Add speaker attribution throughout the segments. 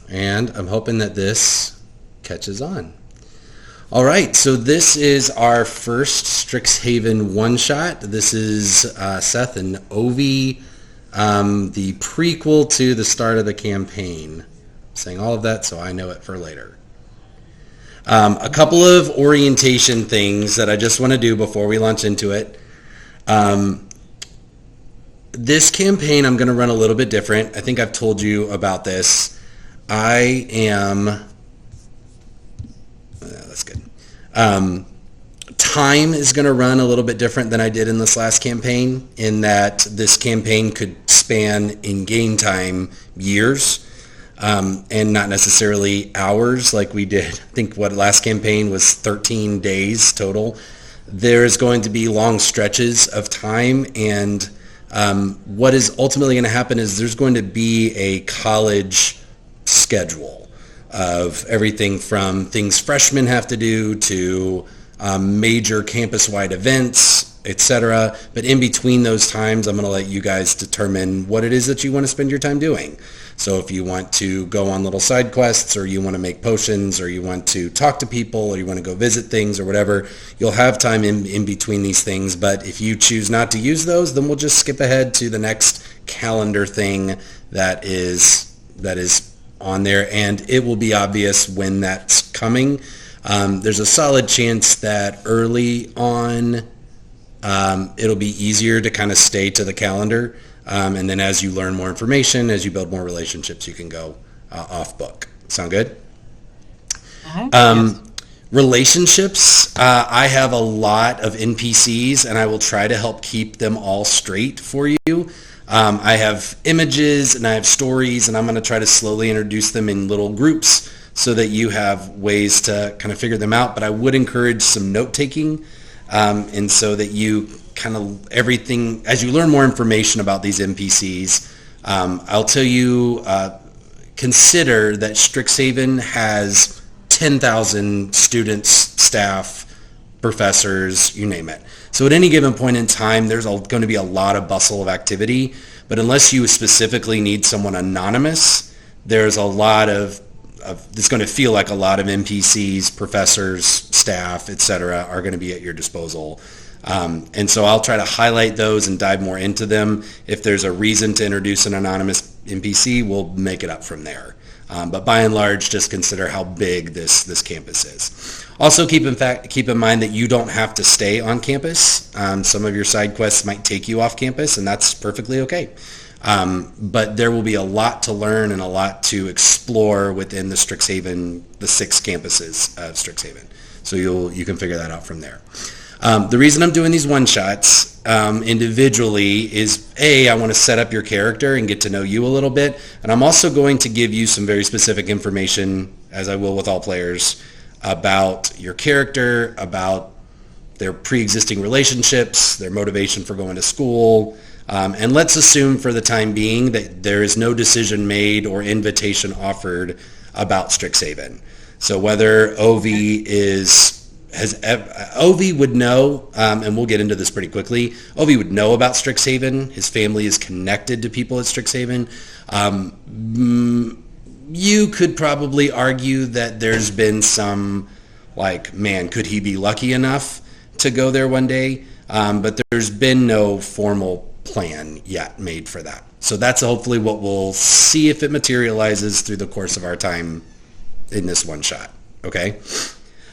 Speaker 1: and I'm hoping that this catches on. All right, so this is our first Strixhaven one-shot. This is Seth and Ovi, the prequel to the start of the campaign. I'm saying all of that so I know it for later. A couple of orientation things that I just want to do before we launch into it. This campaign I'm going to run a little bit different. I think I've told you about this. That's good. Time is going to run a little bit different than I did in this last campaign, in that this campaign could span in game time years, and not necessarily hours like we did. I think what last campaign was 13 days total. There's going to be long stretches of time, and what is ultimately going to happen is there's going to be a college schedule of everything from things freshmen have to do to major campus-wide events, etc. But in between those times, I'm going to let you guys determine what it is that you want to spend your time doing. So if you want to go on little side quests, or you want to make potions, or you want to talk to people, or you want to go visit things or whatever, you'll have time in between these things. But if you choose not to use those, then we'll just skip ahead to the next calendar thing that is on there, and it will be obvious when that's coming. There's a solid chance that early on it'll be easier to kind of stay to the calendar. And then as you learn more information, as you build more relationships, you can go off book. Sound good?
Speaker 2: Yes.
Speaker 1: Relationships, I have a lot of NPCs, and I will try to help keep them all straight for you. I have images and I have stories, and I'm going to try to slowly introduce them in little groups so that you have ways to kind of figure them out. But I would encourage some note-taking, and so that you kind of everything, as you learn more information about these NPCs, I'll tell you, consider that Strixhaven has 10,000 students, staff, professors, you name it. So at any given point in time, there's going to be a lot of bustle of activity, but unless you specifically need someone anonymous, there's a lot of it's going to feel like a lot of NPCs, professors, staff, etc. are going to be at your disposal. And so I'll try to highlight those and dive more into them. If there's a reason to introduce an anonymous NPC, we'll make it up from there. But by and large, just consider how big this campus is. Also, keep in mind that you don't have to stay on campus. Some of your side quests might take you off campus, and that's perfectly okay. But there will be a lot to learn and a lot to explore within the Strixhaven, the 6 campuses of Strixhaven. So you can figure that out from there. The reason I'm doing these one-shots individually is, I want to set up your character and get to know you a little bit, and I'm also going to give you some very specific information, as I will with all players, about your character, about their pre-existing relationships, their motivation for going to school, and let's assume for the time being that there is no decision made or invitation offered about Strixhaven. So whether Ovi Ovi would know, and we'll get into this pretty quickly, Ovi would know about Strixhaven. His family is connected to people at Strixhaven. You could probably argue that there's been some, could he be lucky enough to go there one day? But there's been no formal plan yet made for that. So that's hopefully what we'll see if it materializes through the course of our time in this one shot. Okay?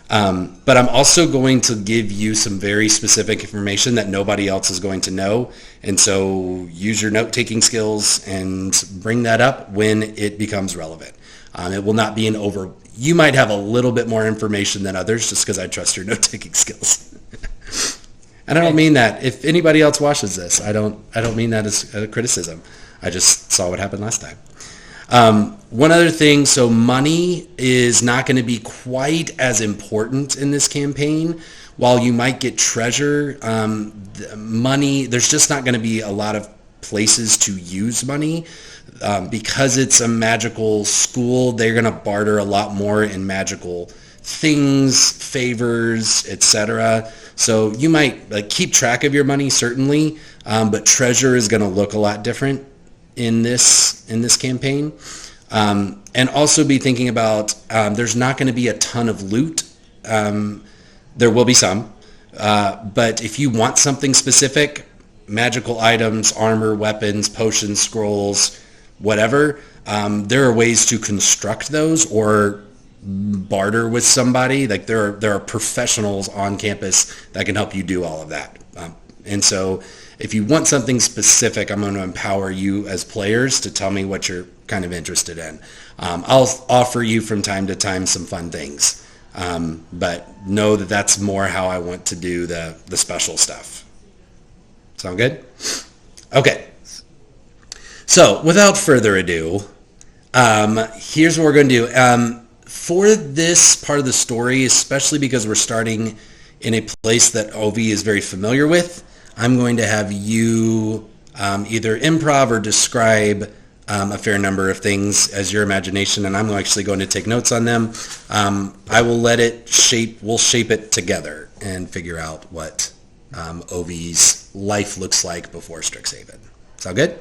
Speaker 1: But I'm also going to give you some very specific information that nobody else is going to know. And so use your note-taking skills and bring that up when it becomes relevant. It will not be you might have a little bit more information than others just because I trust your note-taking skills. And I don't mean that. If anybody else watches this, I don't mean that as a criticism. I just saw what happened last time. One other thing, so money is not going to be quite as important in this campaign. While you might get treasure, money, there's just not going to be a lot of places to use money. Because it's a magical school, they're going to barter a lot more in magical things, favors, etc. So you might keep track of your money, certainly, but treasure is going to look a lot different in this campaign. And also be thinking about there's not going to be a ton of loot. There will be some. But if you want something specific, magical items, armor, weapons, potions, scrolls, whatever, there are ways to construct those or barter with somebody. Like there are professionals on campus that can help you do all of that. And so if you want something specific, I'm going to empower you as players to tell me what you're kind of interested in. I'll offer you from time to time some fun things. But know that that's more how I want to do the special stuff. Sound good? Okay. So without further ado, here's what we're going to do. For this part of the story, especially because we're starting in a place that Ovi is very familiar with, I'm going to have you either improv or describe a fair number of things as your imagination, and I'm actually going to take notes on them. I will we'll shape it together and figure out what Ovi's life looks like before Strixhaven. Sound good?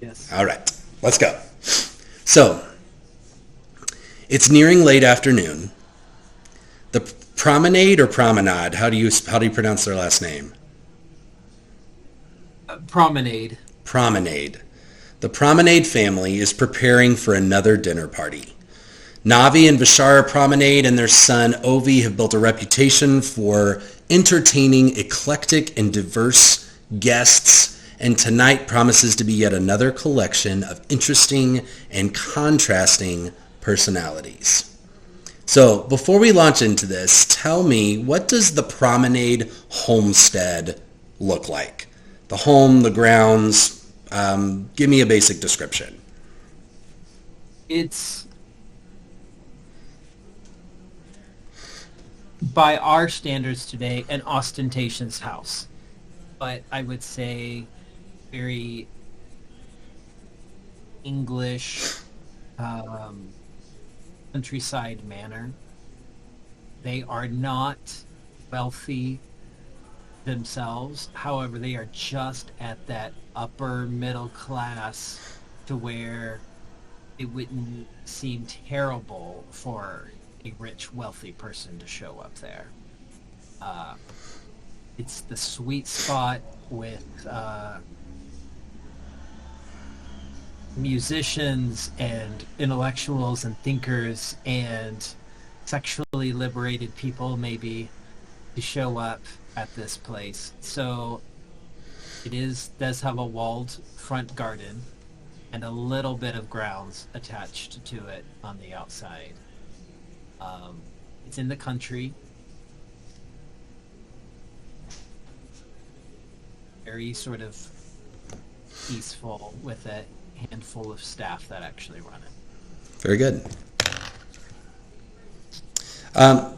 Speaker 2: Yes.
Speaker 1: All right, let's go. So, it's nearing late afternoon. The Promenade or Promenade, how do you pronounce their last name?
Speaker 2: Promenade.
Speaker 1: Promenade. The Promenade family is preparing for another dinner party. Navi and Vishara Promenade and their son Ovi have built a reputation for entertaining eclectic and diverse guests, and tonight promises to be yet another collection of interesting and contrasting personalities. So before we launch into this, tell me, what does the Promenade homestead look like? The home, the grounds, give me a basic description.
Speaker 2: It's, by our standards today, an ostentatious house. But I would say very English, countryside manner. They are not wealthy themselves. However, they are just at that upper middle class to where it wouldn't seem terrible for a rich, wealthy person to show up there. It's the sweet spot with musicians and intellectuals and thinkers and sexually liberated people, maybe, to show up at this place. So does have a walled front garden and a little bit of grounds attached to it on the outside. It's in the country. Very sort of peaceful with a handful of staff that actually run it.
Speaker 1: Very good.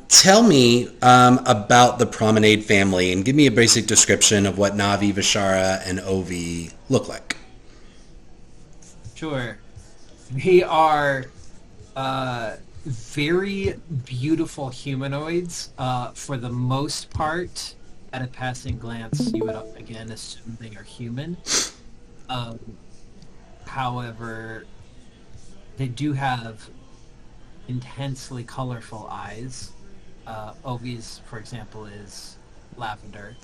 Speaker 1: Tell me about the Promenade family and give me a basic description of what Navi, Vishara, and Ovi look like.
Speaker 2: Sure. They are very beautiful humanoids. For the most part, at a passing glance, you would again assume they are human. However, they do have intensely colorful eyes. Ovi's, for example, is lavender,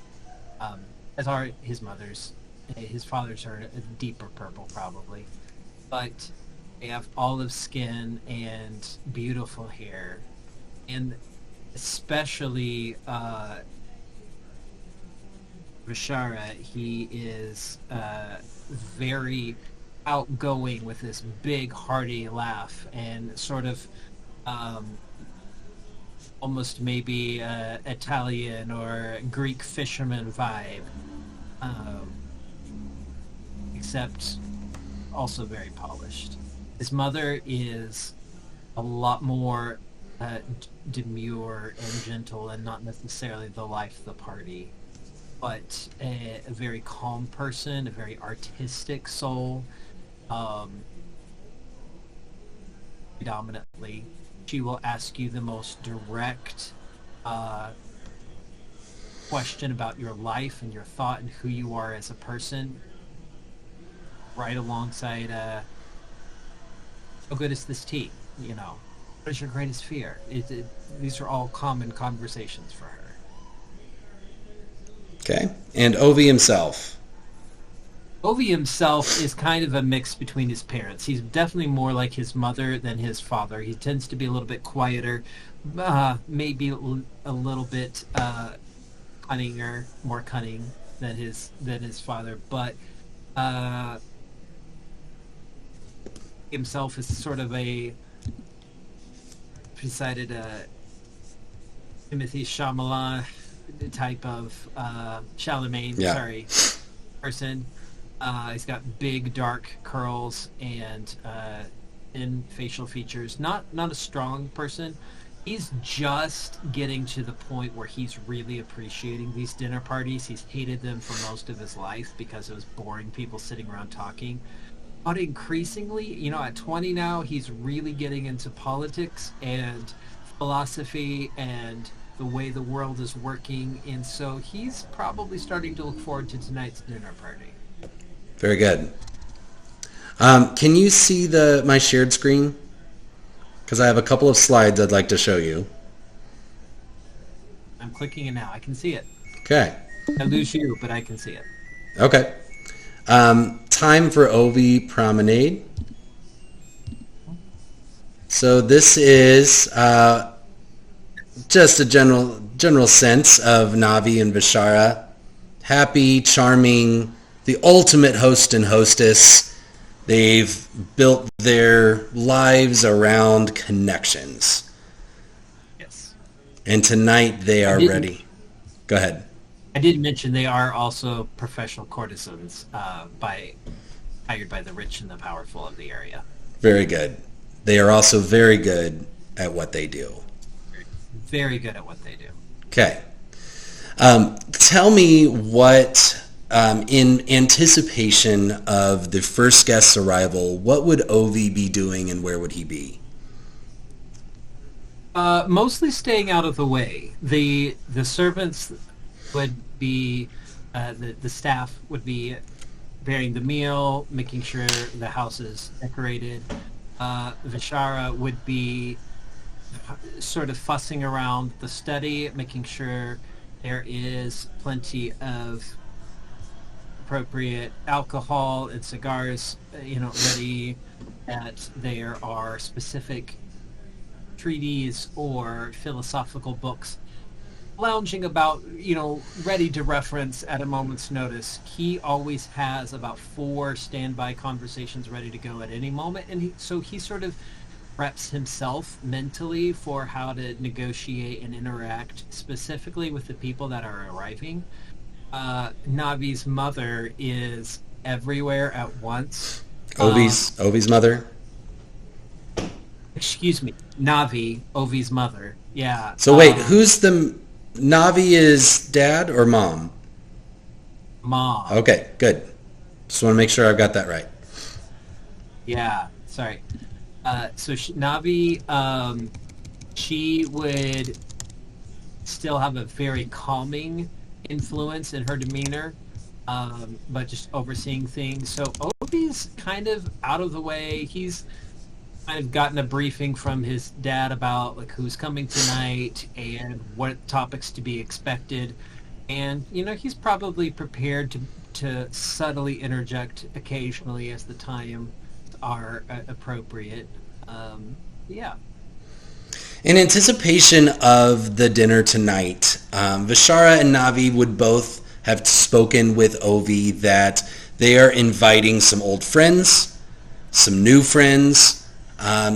Speaker 2: as are his mother's. His father's are a deeper purple, probably. But they have olive skin and beautiful hair. And especially Vishara, he is very outgoing with this big, hearty laugh and sort of almost maybe Italian or Greek fisherman vibe, except also very polished. His mother is a lot more demure and gentle, and not necessarily the life of the party, but a very calm person, a very artistic soul. Predominantly, she will ask you the most direct question about your life and your thought and who you are as a person, right alongside how good is this tea? What is your greatest fear? These are all common conversations for her.
Speaker 1: Okay. And Ovi himself.
Speaker 2: Ovi himself is kind of a mix between his parents. He's definitely more like his mother than his father. He tends to be a little bit quieter, maybe a little bit cunninger, more cunning than his father. But uh, himself is sort of a decided Timothy Chalamet type of Chalamet,
Speaker 1: Yeah.
Speaker 2: sorry, person. He's got big dark curls and thin facial features. Not a strong person. He's just getting to the point where he's really appreciating these dinner parties. He's hated them for most of his life because it was boring people sitting around talking. But increasingly, at 20 now, he's really getting into politics and philosophy and the way the world is working. And so he's probably starting to look forward to tonight's dinner party.
Speaker 1: Very good. Can you see my shared screen? Because I have a couple of slides I'd like to show you.
Speaker 2: I'm clicking it now. I can see it.
Speaker 1: Okay.
Speaker 2: I lose you, but I can see it.
Speaker 1: Okay. Time for Ovi Prominade. So this is just a general sense of Navi and Vishara. Happy, charming, the ultimate host and hostess. They've built their lives around connections.
Speaker 2: Yes.
Speaker 1: And tonight they are ready. Go ahead.
Speaker 2: I did mention they are also professional courtesans hired by the rich and the powerful of the area.
Speaker 1: Very good. They are also very good at what they do.
Speaker 2: Very good at what they do.
Speaker 1: Okay. Tell me what, in anticipation of the first guest's arrival, what would Ovi be doing and where would he be?
Speaker 2: Mostly staying out of the way. The servants would be, the staff would be preparing the meal, making sure the house is decorated. Vishara would be sort of fussing around the study, making sure there is plenty of appropriate alcohol and cigars, ready, that there are specific treaties or philosophical books lounging about, ready to reference at a moment's notice. He always has about 4 standby conversations ready to go at any moment, and he sort of preps himself mentally for how to negotiate and interact specifically with the people that are arriving. Navi's mother is everywhere at once.
Speaker 1: Ovi's mother?
Speaker 2: Excuse me, Navi, Ovi's mother. Yeah.
Speaker 1: So wait, who's the... Navi is dad or mom?
Speaker 2: Mom.
Speaker 1: Okay, good. Just want to make sure I've got that right.
Speaker 2: Yeah, sorry. So Navi, she would still have a very calming influence in her demeanor, but just overseeing things. So Ovi's kind of out of the way. He's kind of gotten a briefing from his dad about who's coming tonight and what topics to be expected, and he's probably prepared to subtly interject occasionally as the time are appropriate. Yeah.
Speaker 1: In anticipation of the dinner tonight, Vishara and Navi would both have spoken with Ovi that they are inviting some old friends, some new friends,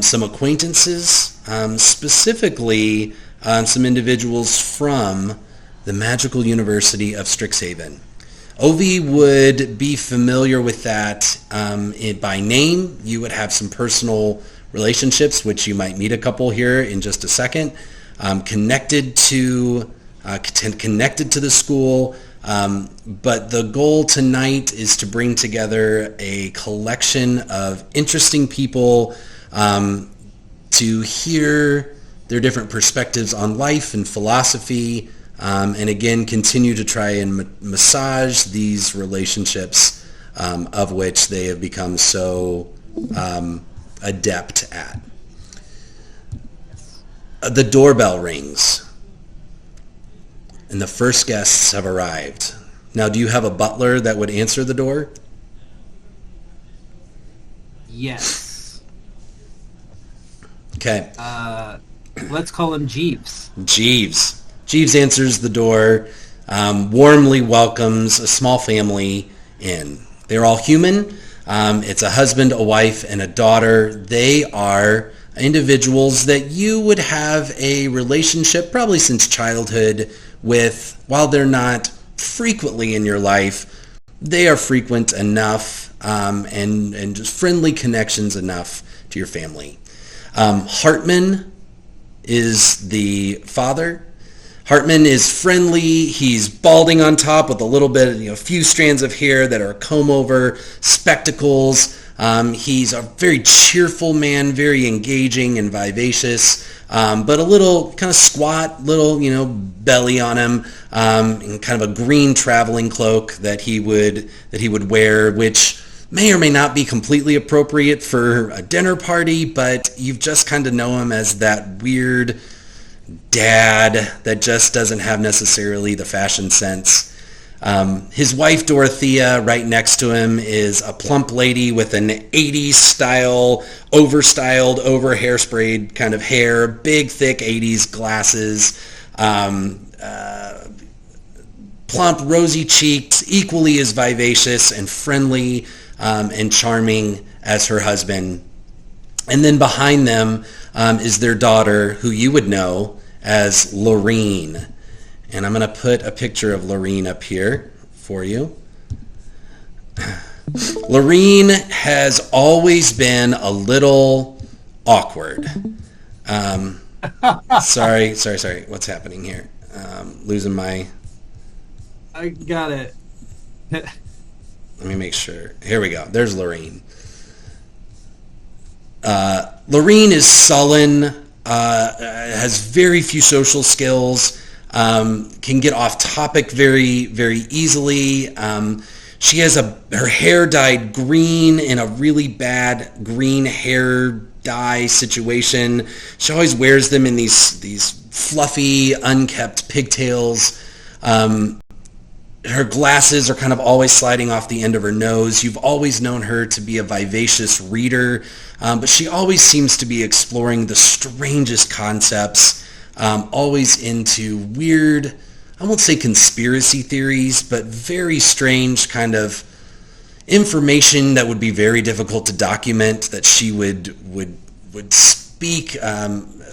Speaker 1: some acquaintances, specifically some individuals from the Magical University of Strixhaven. Ovi would be familiar with that by name. You would have some personal relationships, which you might meet a couple here in just a second, connected to the school. But the goal tonight is to bring together a collection of interesting people to hear their different perspectives on life and philosophy, and again continue to try and massage these relationships of which they have become so adept at. The doorbell rings, and the first guests have arrived. Now, do you have a butler that would answer the door?
Speaker 2: Yes.
Speaker 1: Okay.
Speaker 2: Let's call him Jeeves.
Speaker 1: Jeeves. Jeeves answers the door, warmly welcomes a small family in. They're all human. It's a husband, a wife, and a daughter. They are individuals that you would have a relationship probably since childhood with. While they're not frequently in your life, they are frequent enough and just friendly connections enough to your family. Hartman is the father. Hartman is friendly. He's balding on top with a little bit of, a few strands of hair that are comb over, spectacles. He's a very cheerful man, very engaging and vivacious, but a little kind of squat, little, belly on him, and kind of a green traveling cloak that he would wear, which may or may not be completely appropriate for a dinner party, but you've just kind of know him as that weird dad that just doesn't have necessarily the fashion sense. His wife Dorothea right next to him is a plump lady with an 80s style, overstyled, over hairsprayed kind of hair, big thick 80s glasses, plump, rosy cheeked, equally as vivacious and friendly and charming as her husband. And then behind them is their daughter, who you would know as Lorene. And I'm going to put a picture of Lorene up here for you. Lorene has always been a little awkward. Sorry. What's happening here? Losing my...
Speaker 2: I got it.
Speaker 1: Let me make sure. Here we go. There's Lorene. Lorene is sullen, has very few social skills, can get off topic very, very easily. She has her hair dyed green in a really bad green hair dye situation. She always wears them in these fluffy, unkept pigtails. Her glasses are kind of always sliding off the end of her nose. You've always known her to be a vivacious reader, but she always seems to be exploring the strangest concepts, always into weird, I won't say conspiracy theories, but very strange kind of information that would be very difficult to document, that she would speak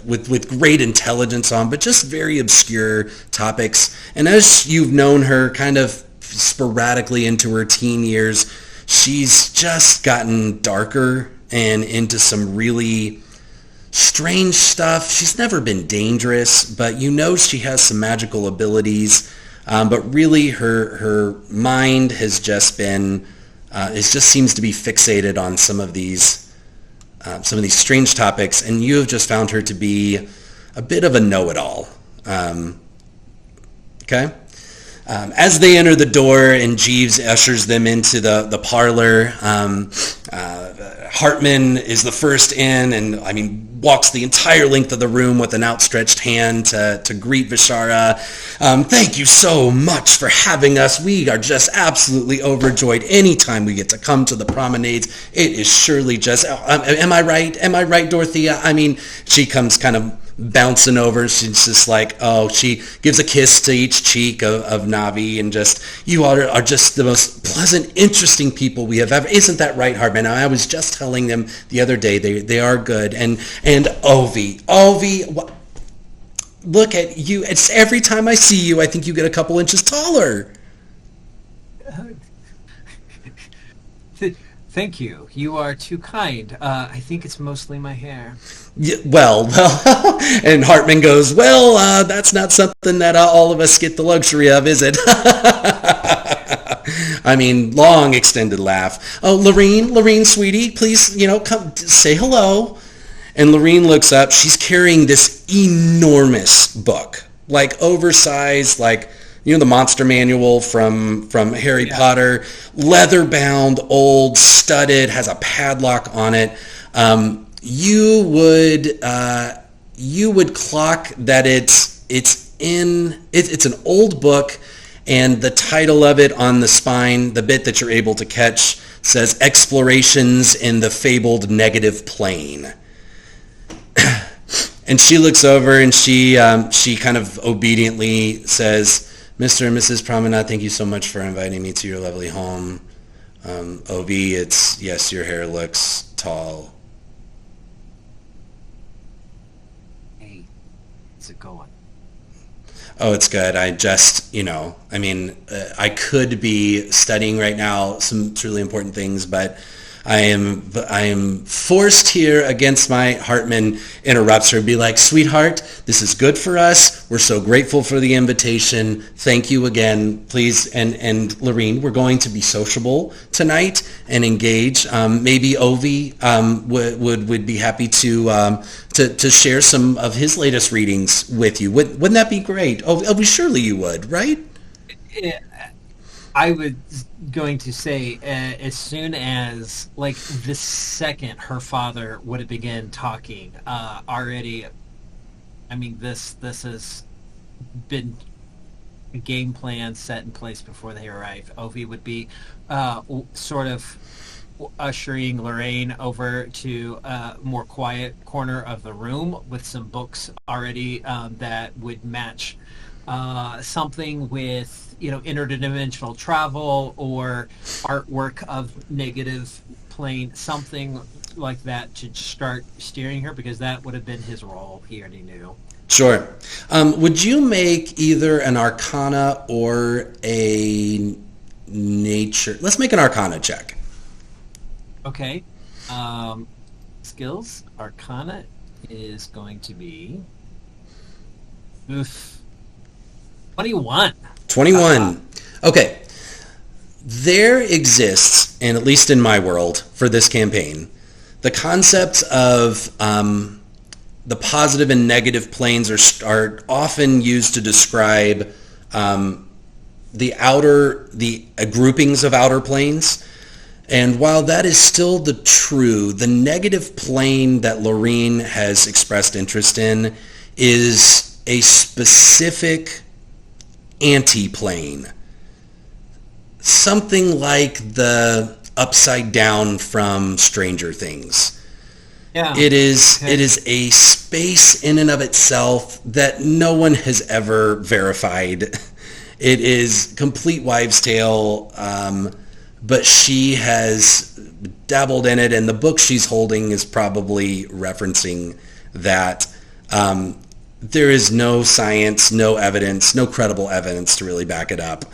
Speaker 1: with great intelligence on, but just very obscure topics. And as you've known her kind of sporadically into her teen years, she's just gotten darker and into some really strange stuff. She's never been dangerous, but she has some magical abilities. But really her mind has just been, it just seems to be fixated on some of these strange topics, and you have just found her to be a bit of a know-it-all. Okay? As they enter the door and Jeeves ushers them into the parlor, Hartman is the first in and, walks the entire length of the room with an outstretched hand to greet Vishara. Thank you so much for having us. We are just absolutely overjoyed anytime we get to come to the promenades. It is surely just... am I right? Am I right, Dorothea? She comes kind of bouncing over. She's just like, she gives a kiss to each cheek of Navi, and just, you all are just the most pleasant, interesting people we have ever... Isn't that right, Hartman? I was just telling them the other day they are good. And Ovi, look at you. It's every time I see you, I think you get a couple inches taller.
Speaker 2: Thank you. You are too kind. I think it's mostly my hair.
Speaker 1: Yeah, well, and Hartman goes, that's not something that all of us get the luxury of, is it? Long extended laugh. Oh, Lorene, sweetie, please, come say hello. And Lorene looks up. She's carrying this enormous book, like oversized, like, the monster manual from Harry Potter, leather bound, old, studded, has a padlock on it. you would clock that it's an old book, and the title of it on the spine, the bit that you're able to catch, says Explorations in the Fabled Negative Plane. And she looks over and she kind of obediently says, Mr. and Mrs. Promenade, thank you so much for inviting me to your lovely home. Ovi, yes, your hair looks tall.
Speaker 2: Hey, how's it going?
Speaker 1: Oh, it's good. I just, I could be studying right now some truly important things, but I am forced here against my Hartman interrupts her, be like, sweetheart, this is good for us. We're so grateful for the invitation. Thank you again, please. And Lorene, we're going to be sociable tonight and engage. Maybe Ovi would be happy to share some of his latest readings with you. Wouldn't that be great? Ovi, surely you would, right?
Speaker 2: Yeah. I was going to say, as soon as, like, the second her father would have begun talking, already, I mean, this has been a game plan set in place before they arrive. Ovi would be sort of ushering Lorraine over to a more quiet corner of the room with some books already that would match something with interdimensional travel or artwork of negative plane, something like that to start steering her, because that would have been his role. He already knew.
Speaker 1: Sure. Would you make either an Arcana or a Nature? Let's make an Arcana check.
Speaker 2: Okay. Skills. Arcana is going to be 21.
Speaker 1: 21. Okay. There exists, and at least in my world for this campaign, the concept of the positive and negative planes are often used to describe the groupings of outer planes. And while that is still the negative plane that Lorene has expressed interest in is a specific anti-plane. Something like the Upside Down from Stranger Things.
Speaker 2: Yeah.
Speaker 1: It is a space in and of itself that no one has ever verified. It is complete wives' tale, but she has dabbled in it, and the book she's holding is probably referencing that. There is no science, no evidence, no credible evidence to really back it up.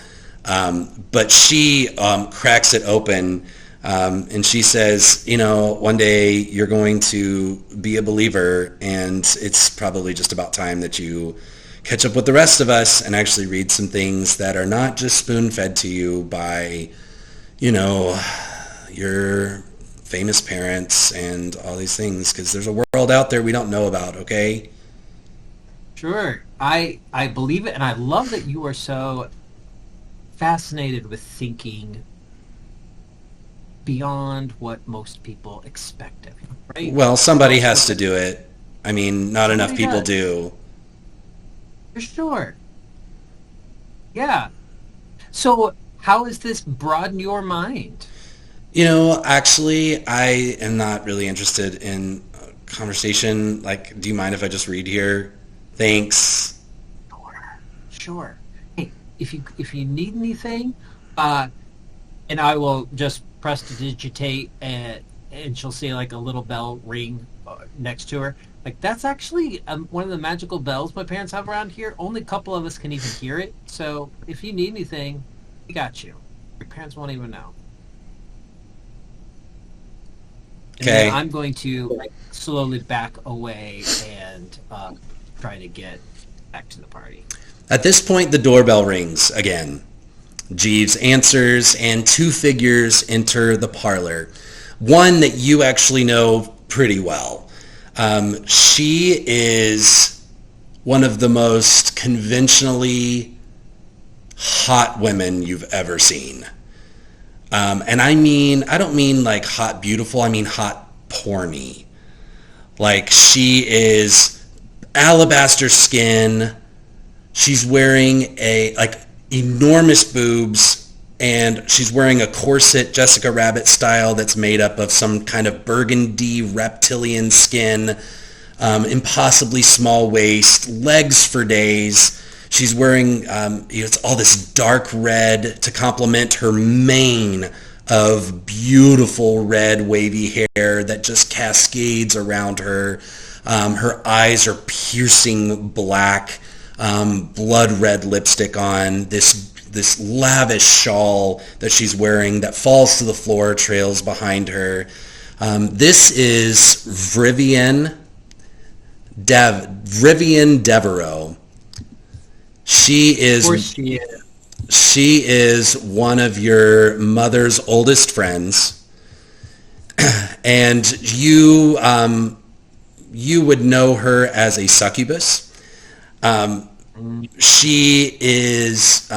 Speaker 1: But she cracks it open, and she says, one day you're going to be a believer, and it's probably just about time that you catch up with the rest of us and actually read some things that are not just spoon-fed to you by, your famous parents and all these things, because there's a world out there we don't know about, okay?
Speaker 2: Sure. I believe it, and I love that you are so fascinated with thinking beyond what most people expect of you, right?
Speaker 1: Well, somebody has to do it. I mean, not enough people do.
Speaker 2: For sure. Yeah. So how has this broadened your mind?
Speaker 1: Actually, I am not really interested in conversation. Like, do you mind if I just read here? Thanks.
Speaker 2: Sure. Hey, if you need anything, and I will just prestidigitate, and she'll see like a little bell ring next to her. Like, that's actually one of the magical bells my parents have around here. Only a couple of us can even hear it. So if you need anything, we got you. Your parents won't even know.
Speaker 1: Okay.
Speaker 2: And then I'm going to slowly back away and try to get back to the party.
Speaker 1: At this point, the doorbell rings again. Jeeves answers, and two figures enter the parlor. One that you actually know pretty well. She is one of the most conventionally hot women you've ever seen. And I don't mean like hot beautiful, I mean hot porny. Like, she is alabaster skin. She's wearing enormous boobs, and she's wearing a corset, Jessica Rabbit style, that's made up of some kind of burgundy reptilian skin, impossibly small waist, legs for days. She's wearing it's all this dark red to complement her mane of beautiful red wavy hair that just cascades around her. Her eyes are piercing black, blood red lipstick on, this lavish shawl that she's wearing that falls to the floor, trails behind her. This is Vrivian Devereaux. She is.
Speaker 2: Of course she is.
Speaker 1: She is one of your mother's oldest friends, and you would know her as a succubus. She is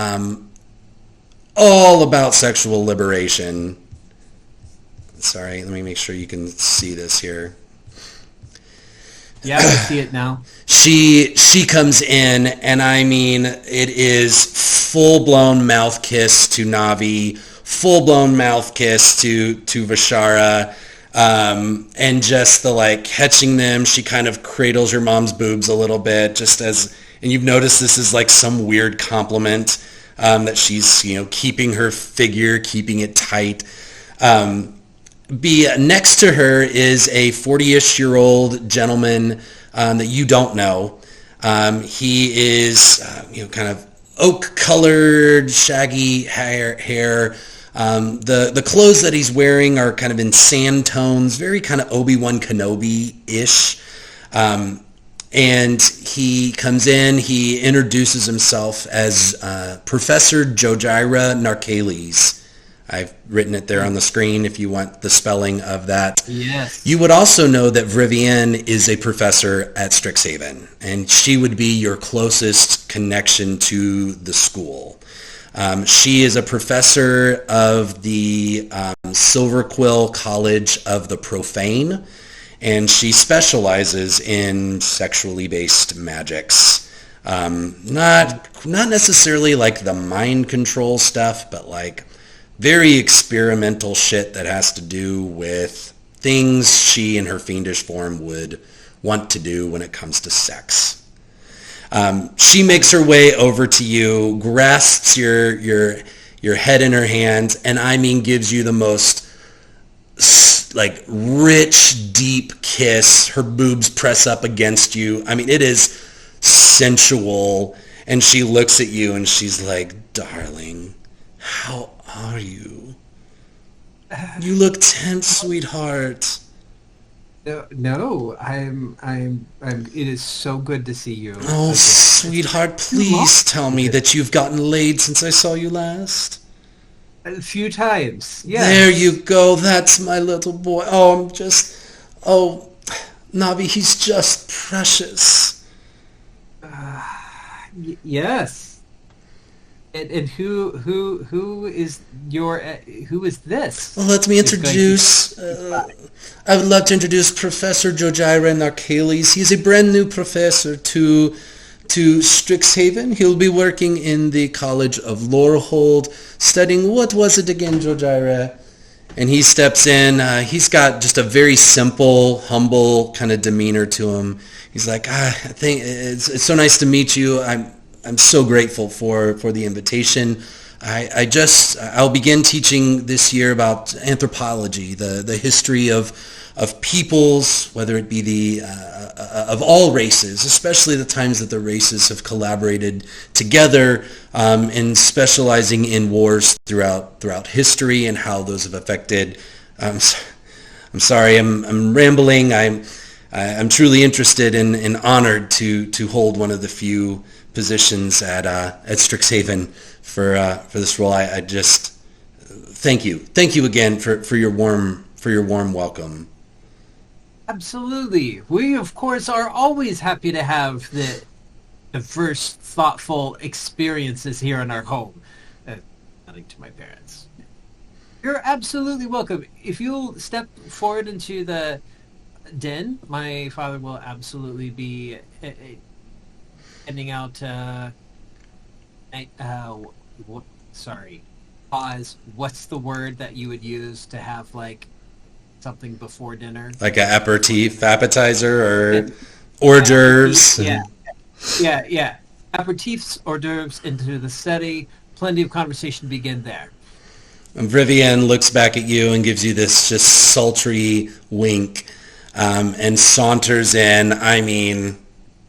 Speaker 1: all about sexual liberation. Sorry, let me make sure you can see this here.
Speaker 2: Yeah, I see it now.
Speaker 1: She comes in, and I mean, it is full-blown mouth kiss to Navi, full-blown mouth kiss to Vishara, and just the catching them. She kind of cradles your mom's boobs a little bit, and you've noticed this is like some weird compliment, that she's, keeping her figure, keeping it tight. Next to her is a 40-ish-year-old gentleman that you don't know. He is, kind of oak-colored, shaggy hair. The clothes that he's wearing are kind of in sand tones, very kind of Obi-Wan Kenobi-ish. And he comes in, he introduces himself as Professor Jojira Narkales. I've written it there on the screen if you want the spelling of that.
Speaker 2: Yes.
Speaker 1: You would also know that Vrivian is a professor at Strixhaven, and she would be your closest connection to the school. She is a professor of the Silver Quill College of the Profane, and she specializes in sexually based magics. Not necessarily like the mind control stuff, but like very experimental shit that has to do with things she in her fiendish form would want to do when it comes to sex. She makes her way over to you, grasps your head in her hands, and I mean gives you the most rich, deep kiss. Her boobs press up against you. I mean, it is sensual, and she looks at you and she's like, "Darling, how are you? You look tense, sweetheart."
Speaker 2: No, I'm. It is so good to see you.
Speaker 1: Oh,
Speaker 2: again.
Speaker 1: sweetheart, please tell me that you've gotten laid since I saw you last.
Speaker 2: A few times, yes.
Speaker 1: There you go. That's my little boy. Oh, Navi, he's just precious.
Speaker 2: Yes. And who is this?
Speaker 1: Well, let me introduce. I would love to introduce Professor Jojira Narkales. He's a brand new professor to Strixhaven. He'll be working in the College of Lorehold, studying, what was it again, Jojira? And he steps in. He's got just a very simple, humble kind of demeanor to him. He's like, I think it's so nice to meet you. I'm so grateful for the invitation. I'll begin teaching this year about anthropology, the history of peoples, whether it be of all races, especially the times that the races have collaborated together in specializing in wars throughout history and how those have affected. I'm sorry, I'm rambling. I'm truly interested and honored to hold one of the few positions at Strixhaven for this role. I just thank you again for your warm welcome.
Speaker 2: Absolutely. We of course are always happy to have the diverse, thoughtful experiences here in our home. Nothing to my parents. You're absolutely welcome. If you'll step forward into the Din, my father will absolutely be handing out. Sorry, pause. What's the word that you would use to have like something before dinner?
Speaker 1: Like an aperitif, appetizer, or
Speaker 2: And
Speaker 1: hors
Speaker 2: aperitif,
Speaker 1: d'oeuvres.
Speaker 2: yeah, yeah. Aperitifs, hors d'oeuvres into the study. Plenty of conversation to begin there.
Speaker 1: And Vivienne looks back at you and gives you this just sultry wink, and saunters in, I mean,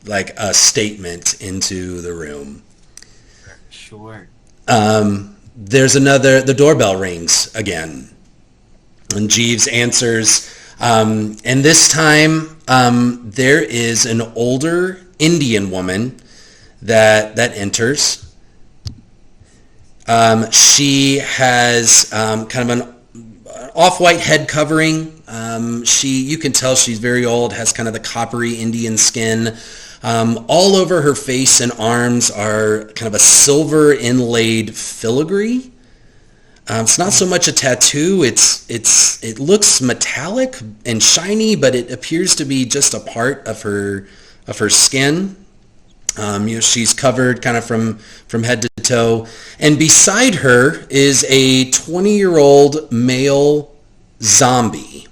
Speaker 1: like a statement into the room.
Speaker 2: Sure.
Speaker 1: The doorbell rings again. And Jeeves answers, and this time there is an older Indian woman that enters. She has kind of an off-white head covering. You can tell she's very old, has kind of the coppery Indian skin. All over her face and arms are kind of a silver inlaid filigree. It's not so much a tattoo. It looks metallic and shiny, but it appears to be just a part of her skin. She's covered kind of from head to toe, and beside her is a 20-year-old male zombie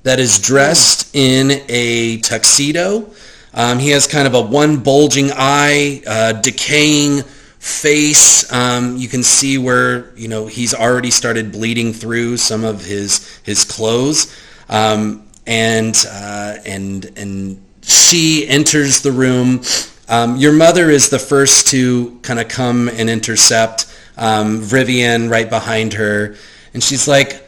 Speaker 1: that is dressed in a tuxedo. He has kind of a one bulging eye, decaying face. You can see where he's already started bleeding through some of his clothes, and she enters the room. Your mother is the first to kind of come and intercept Vivienne right behind her, and she's like,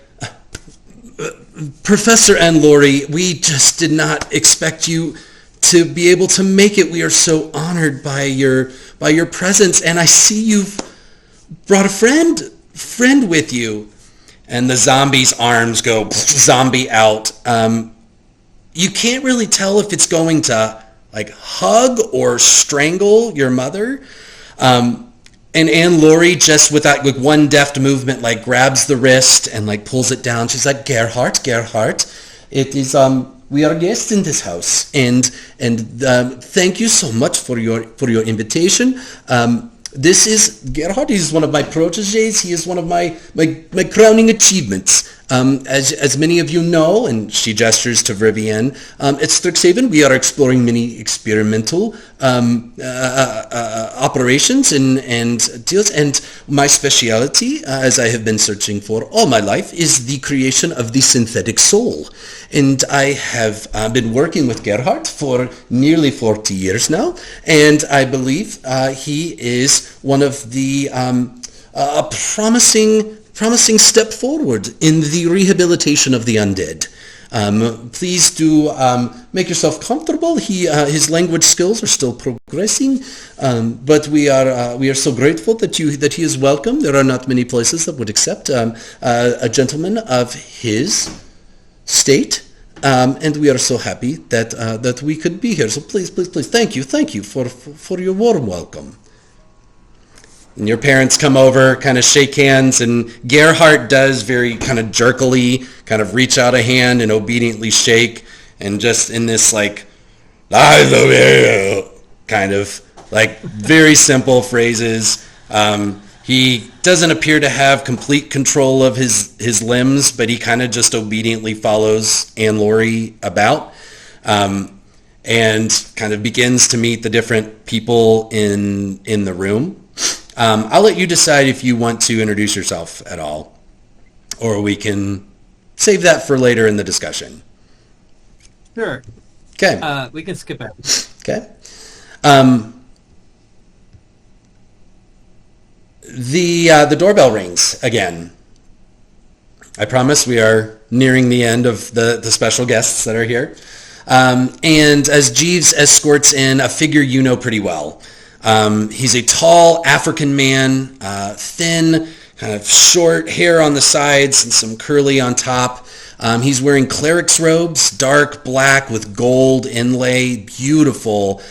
Speaker 1: Professor and Laurie, we just did not expect you to be able to make it. We are so honored by your presence, and I see you've brought a friend with you. And the zombie's arms go zombie out. You can't really tell if it's going to like hug or strangle your mother. And Anne Laurie, just with that like one deft movement, like grabs the wrist and like pulls it down. She's like, Gerhardt, it is we are guests in this house, and thank you so much for your invitation. This is Gerhard. He's one of my proteges. He is one of my crowning achievements. As many of you know, and she gestures to Vivienne, at Strixhaven we are exploring many experimental operations and deals. And my speciality, as I have been searching for all my life, is the creation of the synthetic soul. And I have been working with Gerhard for nearly 40 years now, and I believe he is one of the a promising step forward in the rehabilitation of the undead. Please do make yourself comfortable. His language skills are still progressing, but we are so grateful that he is welcome. There are not many places that would accept a gentleman of his state, and we are so happy that we could be here. So please, thank you for your warm welcome. And your parents come over, kind of shake hands, and Gerhardt does very kind of jerkily kind of reach out a hand and obediently shake, and just in this like, I love you, kind of like very simple phrases. He doesn't appear to have complete control of his limbs, but he kind of just obediently follows Anne Laurie about, and kind of begins to meet the different people in the room. I'll let you decide if you want to introduce yourself at all, or we can save that for later in the discussion.
Speaker 2: Sure.
Speaker 1: Okay.
Speaker 2: We can skip it.
Speaker 1: Okay. The doorbell rings again. I promise we are nearing the end of the special guests that are here. And as Jeeves escorts in a figure you know pretty well. He's a tall African man, thin, kind of short hair on the sides and some curly on top. He's wearing cleric's robes, dark black with gold inlay, beautiful.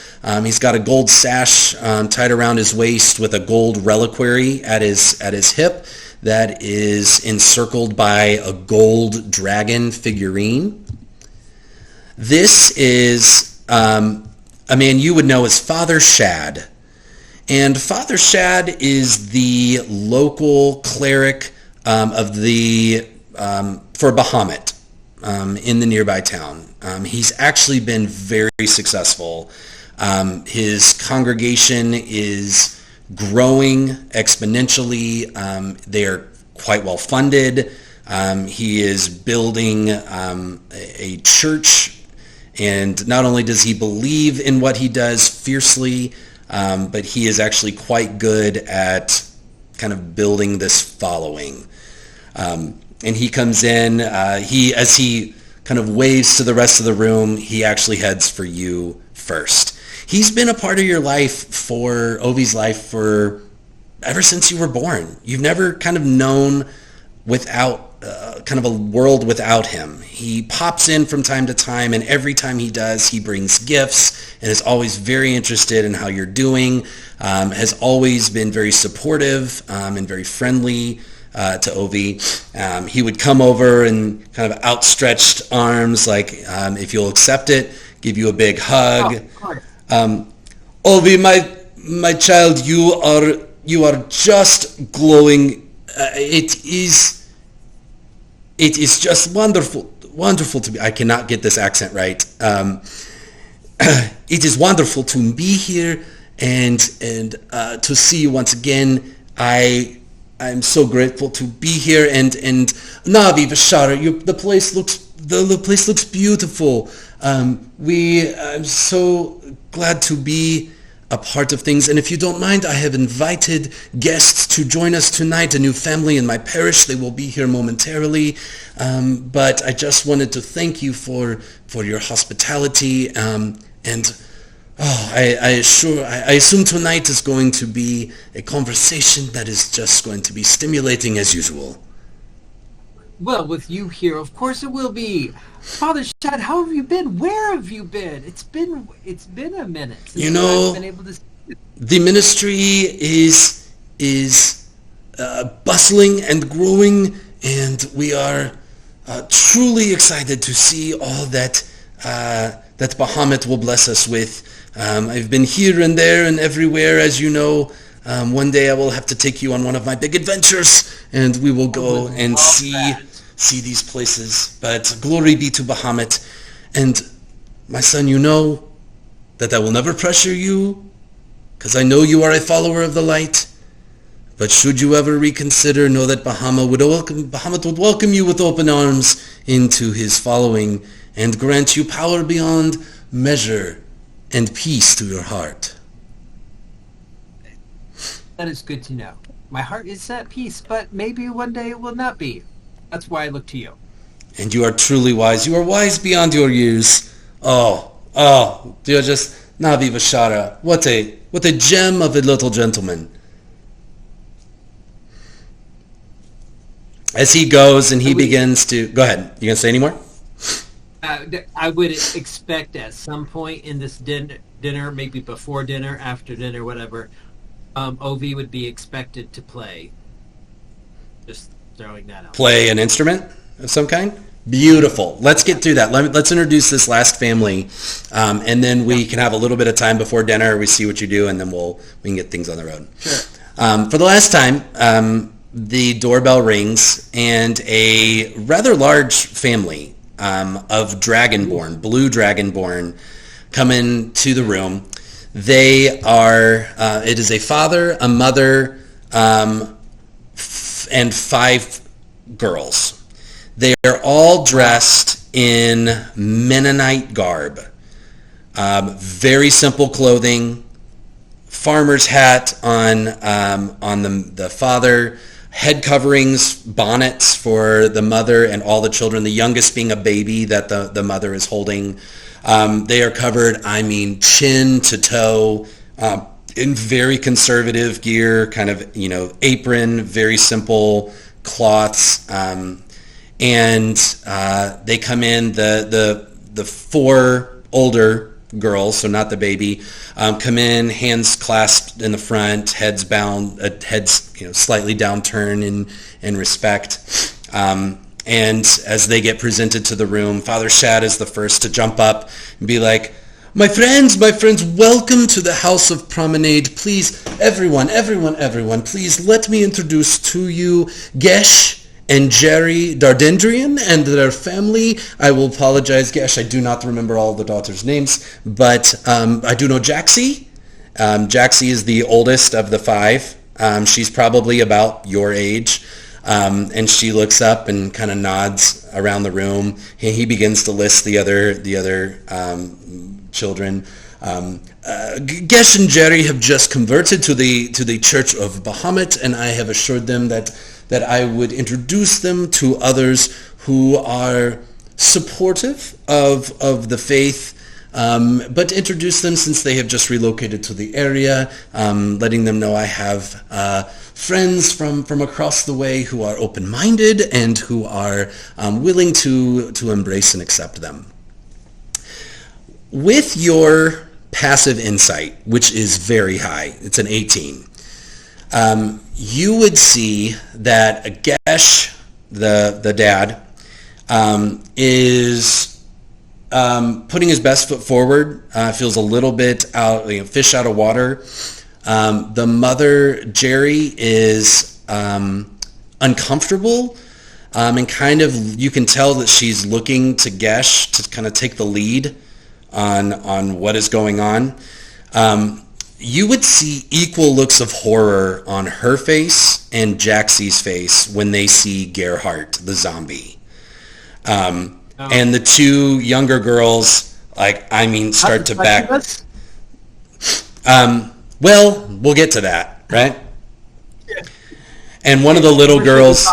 Speaker 1: He's got a gold sash tied around his waist with a gold reliquary at his hip that is encircled by a gold dragon figurine. This is a man you would know as Father Shad. And Father Shad is the local cleric for Bahamut in the nearby town. He's actually been very successful. His congregation is growing exponentially. They are quite well funded. He is building a church, and not only does he believe in what he does fiercely, but he is actually quite good at kind of building this following. And he comes in, as he kind of waves to the rest of the room, he actually heads for you first. He's been a part of your life, for Ovi's life, for ever since you were born. You've never kind of known without kind of a world without him. He pops in from time to time, and every time he does, he brings gifts and is always very interested in how you're doing, has always been very supportive and very friendly to Ovi. He would come over and kind of outstretched arms, like if you'll accept it, give you a big hug. Ovi, my child, you are just glowing. It is just wonderful to be. I cannot get this accent right. It is wonderful to be here and to see you once again. I'm so grateful to be here, and Navi Vashara, the place looks beautiful. I'm so glad to be a part of things, and if you don't mind, I have invited guests to join us tonight, a new family in my parish. They will be here momentarily, but I just wanted to thank you for your hospitality, I assume tonight is going to be a conversation that is just going to be stimulating as usual.
Speaker 2: Well, with you here, of course it will be. Father Shad, how have you been? Where have you been? It's been a minute since I've been able to see you.
Speaker 1: The ministry is bustling and growing, and we are truly excited to see all that Bahamut will bless us with. I've been here and there and everywhere, as you know. One day I will have to take you on one of my big adventures, and we will go and see these places. But glory be to Bahamut. And my son, you know that I will never pressure you, because I know you are a follower of the light. But should you ever reconsider, know that Bahamut would welcome you with open arms into his following, and grant you power beyond measure and peace to your heart.
Speaker 2: That is good to know. My heart is at peace, but maybe one day it will not be. That's why I look to you.
Speaker 1: And you are truly wise. You are wise beyond your years. Oh, you're just Navi Vashara. What a gem of a little gentleman. As he goes and he begins to... Go ahead. You going to say any more?
Speaker 2: I would expect at some point in this dinner, maybe before dinner, after dinner, whatever, Ovi would be expected to play. Just throwing that out.
Speaker 1: Play an instrument of some kind? Beautiful. Let's get through that. Let's introduce this last family, and then we can have a little bit of time before dinner. We see what you do, and then we can get things on the road.
Speaker 2: Sure.
Speaker 1: For the last time, the doorbell rings, and a rather large family of Dragonborn, blue Dragonborn, come into the room. They are, it is a father, a mother, and 5 girls. They are all dressed in Mennonite garb. Very simple clothing, farmer's hat on the father, head coverings, bonnets for the mother and all the children, the youngest being a baby that the mother is holding. They are covered, chin to toe, in very conservative gear, kind of, apron, very simple cloths. And they come in, the 4 older girls, so not the baby, come in, hands clasped in the front, heads bound, heads slightly downturned in respect. And as they get presented to the room, Father Shad is the first to jump up and be like, my friends, welcome to the House of Prominade. Please, everyone, please let me introduce to you Gesh and Jerry Dardendrian and their family. I will apologize, Gesh, I do not remember all the daughters' names, but I do know Jaxie. Jaxie is the oldest of the five. She's probably about your age. And she looks up and kind of nods around the room. He begins to list the other children. Gesh and Jerry have just converted to the Church of Bahamut, and I have assured them that I would introduce them to others who are supportive of the faith, but introduce them since they have just relocated to the area, letting them know I have friends from across the way who are open-minded and who are willing to embrace and accept them. With your passive insight, which is very high, it's an 18, you would see that Gesh, the dad, is putting his best foot forward, feels a little bit out, fish out of water. The mother, Jerry, is uncomfortable, and kind of, you can tell that she's looking to Gesh to kind of take the lead on what is going on. You would see equal looks of horror on her face and Jaxie's face when they see Gerhardt, the zombie. And the two younger girls, start to back. Well, we'll get to that, right? Yeah. And one of the little girls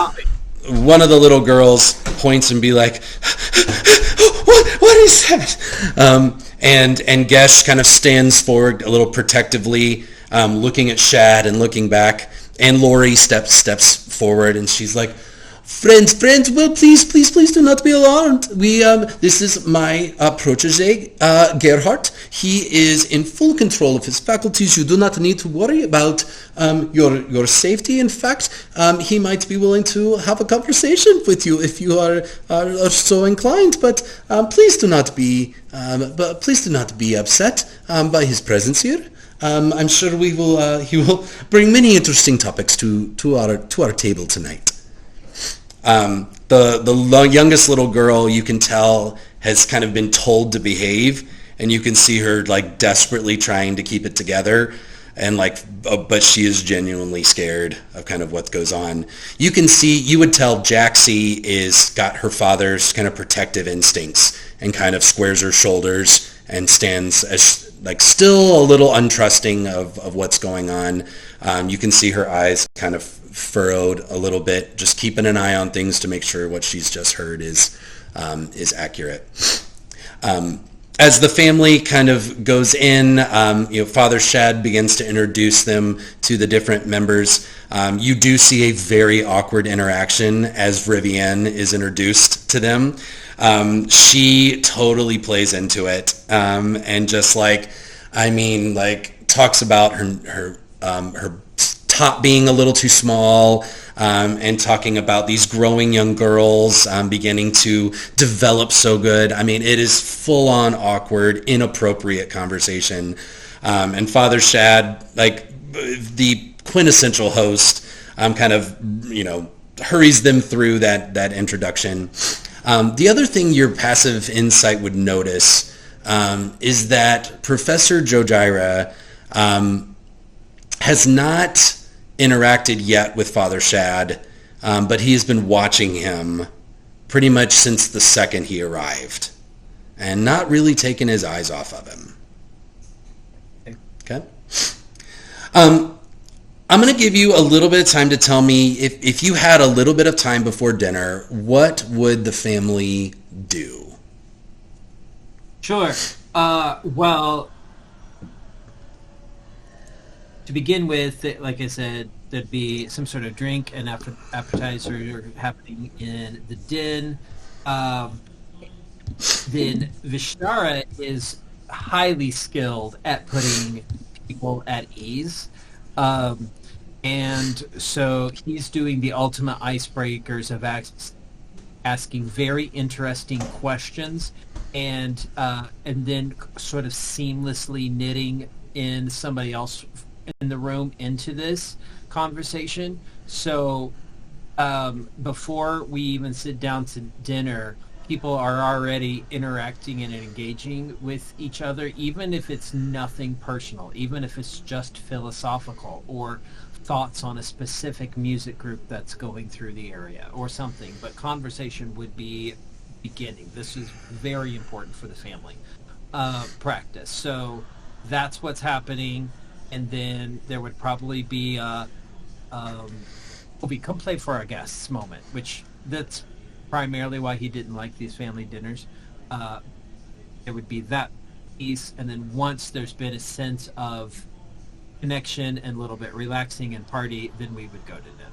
Speaker 1: points and be like, what is that? And Gesh kind of stands forward a little protectively, looking at Shad and looking back. And Lori steps forward and she's like, Friends, well, please do not be alarmed. This is my protege, Gerhardt. He is in full control of his faculties. You do not need to worry about your safety. In fact, he might be willing to have a conversation with you if you are so inclined. But please do not be upset by his presence here. I'm sure he will bring many interesting topics to our table tonight. The youngest little girl, you can tell, has kind of been told to behave, and you can see her desperately trying to keep it together, and but she is genuinely scared of kind of what goes on. You would tell Jaxie is got her father's kind of protective instincts and kind of squares her shoulders and stands as still a little untrusting of what's going on. You can see her eyes kind of furrowed a little bit, just keeping an eye on things to make sure what she's just heard is accurate. As the family kind of goes in, Father Shad begins to introduce them to the different members. You do see a very awkward interaction as Rivienne is introduced to them. She totally plays into it, and just talks about her top being a little too small, and talking about these growing young girls beginning to develop so good. It is full-on awkward, inappropriate conversation. And Father Shad, the quintessential host, kind of, hurries them through that introduction. The other thing your passive insight would notice is that Professor Jojira has not interacted yet with Father Shad, but he has been watching him pretty much since the second he arrived and not really taken his eyes off of him. Okay? I'm going to give you a little bit of time to tell me, if you had a little bit of time before dinner, what would the family do?
Speaker 2: Sure. Well, to begin with, like I said, there'd be some sort of drink and appetizer happening in the den. Then Vishara is highly skilled at putting people at ease. And so he's doing the ultimate icebreakers of asking very interesting questions, and then sort of seamlessly knitting in somebody else in the room into this conversation. So before we even sit down to dinner, people are already interacting and engaging with each other, even if it's nothing personal, even if it's just philosophical or thoughts on a specific music group that's going through the area or something. But conversation would be beginning. This is very important for the family practice. So that's what's happening. And then there would probably be Obi, come play for our guests moment, which that's primarily why he didn't like these family dinners. Uh, there would be that piece, and then once there's been a sense of connection and a little bit relaxing and party, then we would go to dinner.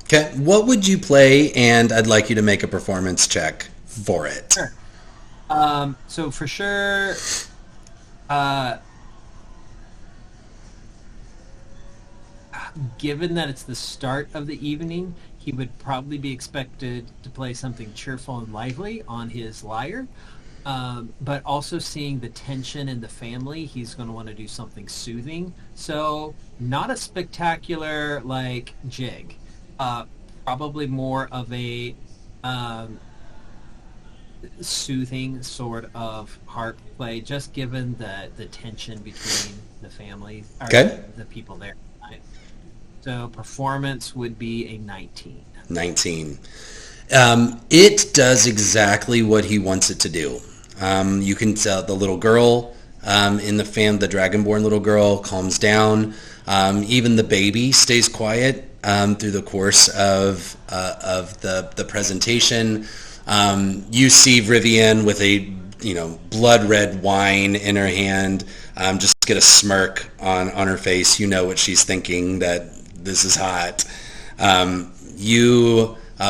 Speaker 1: Okay, what would you play? And I'd like you to make a performance check for it.
Speaker 2: Sure. So for sure, given that it's the start of the evening, he would probably be expected to play something cheerful and lively on his lyre. But also seeing the tension in the family, he's going to want to do something soothing. So not a spectacular like jig, probably more of a soothing sort of harp play, just given the tension between the family, or
Speaker 1: Okay.
Speaker 2: the people there. So performance would be a 19.
Speaker 1: 19. It does exactly what he wants it to do. You can tell the little girl in the the Dragonborn little girl calms down. Even the baby stays quiet through the course of the presentation. You see Rivian with a blood red wine in her hand, just get a smirk on her face. You know what she's thinking, that this is hot.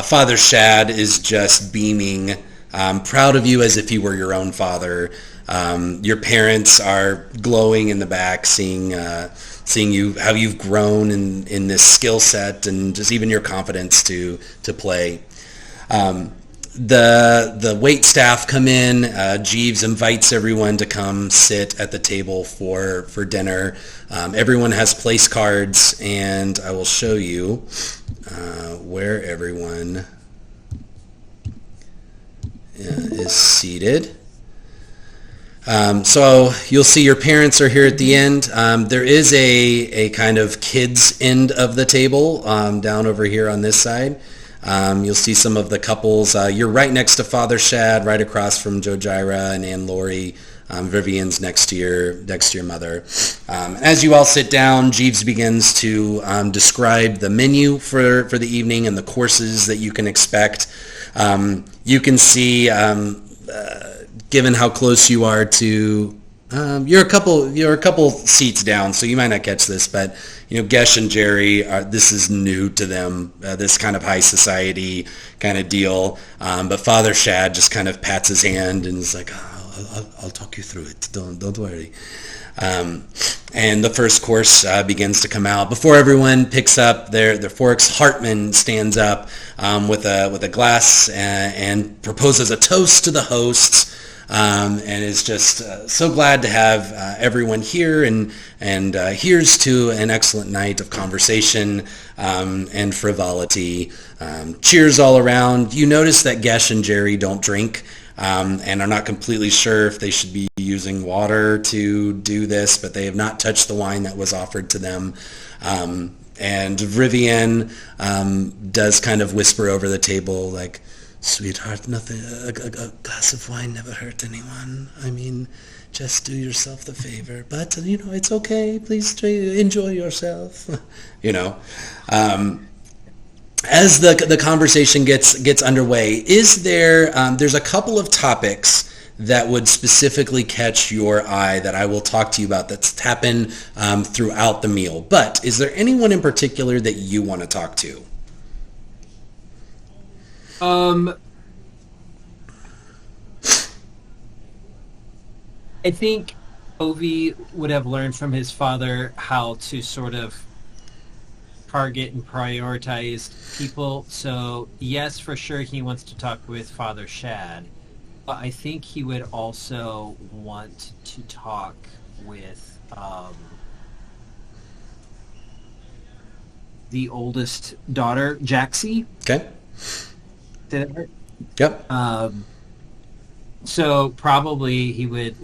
Speaker 1: Father Shad is just beaming, proud of you as if you were your own father. Your parents are glowing in the back, seeing you, how you've grown in this skill set, and just even your confidence to play. The wait staff come in. Jeeves invites everyone to come sit at the table for dinner. Everyone has place cards, and I will show you where everyone is seated. So you'll see your parents are here at the end. There is a kind of kids end of the table down over here on this side. You'll see some of the couples. You're right next to Father Shad, right across from Jojira and Anne Laurie. Vivian's next to your mother. As you all sit down, Jeeves begins to describe the menu for the evening and the courses that you can expect. You can see, given how close you are to, you're a couple seats down, so you might not catch this, but Gesh and Jerry this is new to them, this kind of high society kind of deal. But Father Shad just kind of pats his hand and is like, I'll talk you through it. Don't worry. And the first course begins to come out. Before everyone picks up their forks, Hartman stands up with a glass and proposes a toast to the hosts. And is just so glad to have everyone here, and here's to an excellent night of conversation and frivolity. Cheers all around. You notice that Gesh and Jerry don't drink and are not completely sure if they should be using water to do this, but they have not touched the wine that was offered to them. And Rivian does kind of whisper over the table, like, "Sweetheart, nothing. A glass of wine never hurt anyone. I mean, just do yourself the favor. But it's okay. Please enjoy yourself." As the conversation gets underway, is there? There's a couple of topics that would specifically catch your eye that I will talk to you about that's happened throughout the meal. But is there anyone in particular that you want to talk to?
Speaker 2: I think Ovi would have learned from his father how to sort of target and prioritize people. So yes, for sure, he wants to talk with Father Shad, but I think he would also want to talk with the oldest daughter, Jaxie.
Speaker 1: Okay.
Speaker 2: Did that right?
Speaker 1: Yep.
Speaker 2: So probably he would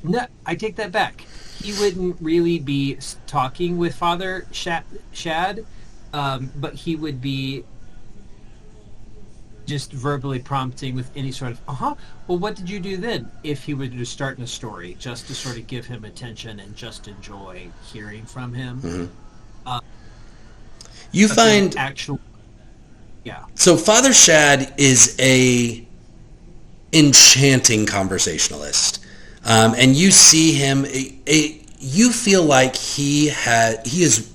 Speaker 2: no, I take that back. He wouldn't really be talking with Father Shad, but he would be just verbally prompting with any sort of well, what did you do then, if he were to start in a story, just to sort of give him attention and just enjoy hearing from him.
Speaker 1: You
Speaker 2: But then
Speaker 1: find
Speaker 2: actual yeah.
Speaker 1: so Father Shad is a enchanting conversationalist, and you see him. You feel like he is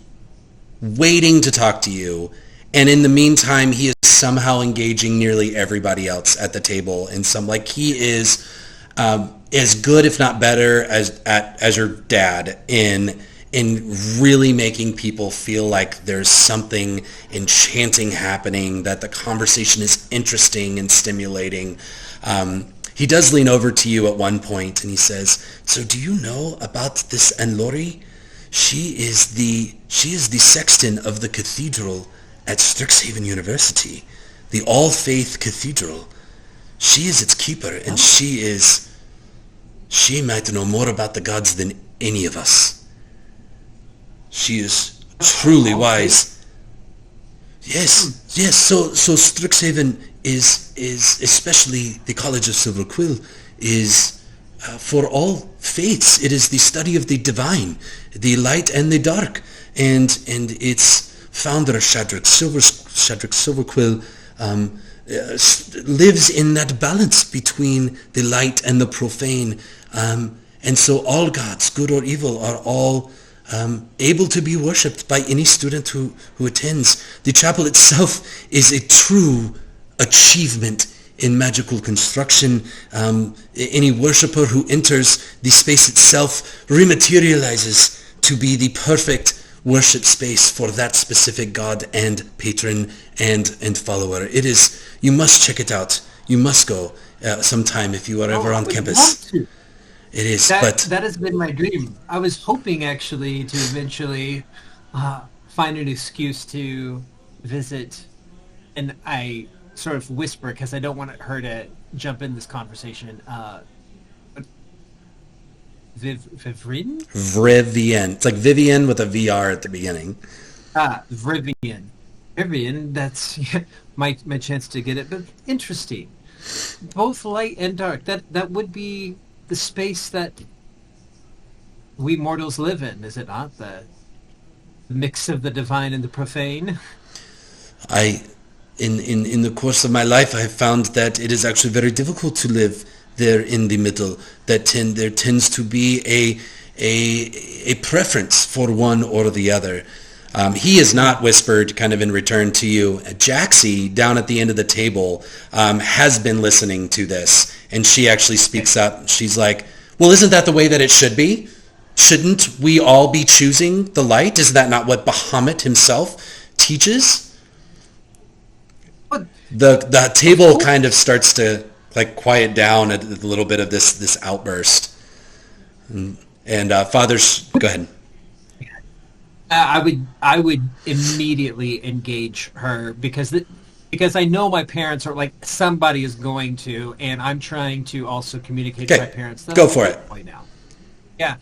Speaker 1: waiting to talk to you, and in the meantime, he is somehow engaging nearly everybody else at the table. And he is as good, if not better, as your dad in really making people feel like there's something enchanting happening, that the conversation is interesting and stimulating. He does lean over to you at one point and he says, "So do you know about this Anlori? She is the sexton of the cathedral at Strixhaven University, the All-Faith Cathedral. She is its keeper, and she might know more about the gods than any of us. She is truly wise." Yes. So Strixhaven is especially the College of Silver Quill is for all faiths. It is the study of the divine, the light and the dark, and its founder Shadrick Silverquill lives in that balance between the light and the profane, and so all gods, good or evil, are all able to be worshipped by any student who attends. The chapel itself is a true achievement in magical construction. Any worshipper who enters the space itself rematerializes to be the perfect worship space for that specific god and patron and follower. It is. You must check it out. You must go sometime if you are ever on campus.
Speaker 2: Love to.
Speaker 1: It is,
Speaker 2: That has been my dream. I was hoping actually to eventually find an excuse to visit, and I sort of whisper because I don't want her to jump in this conversation. Vivrin?
Speaker 1: Vrivian. It's like Vivian with a VR at the beginning.
Speaker 2: Vrivian. Vivian, that's my chance to get it, but interesting. Both light and dark. That would be the space that we mortals live in, is it not? The mix of the divine and the profane.
Speaker 1: In the course of my life, I have found that it is actually very difficult to live there in the middle. That there tends to be a preference for one or the other. He is not whispered kind of in return to you. Jaxie, down at the end of the table, has been listening to this, and she actually speaks up. She's like, "Well, isn't that the way that it should be? Shouldn't we all be choosing the light? Is that not what Bahamut himself teaches?" The table kind of starts to quiet down a little bit of this outburst. And Father's, go ahead.
Speaker 2: I would immediately engage her because I know my parents are like, somebody is going to, and I'm trying to also communicate to my parents.
Speaker 1: Go for it.
Speaker 2: Right now. Yeah.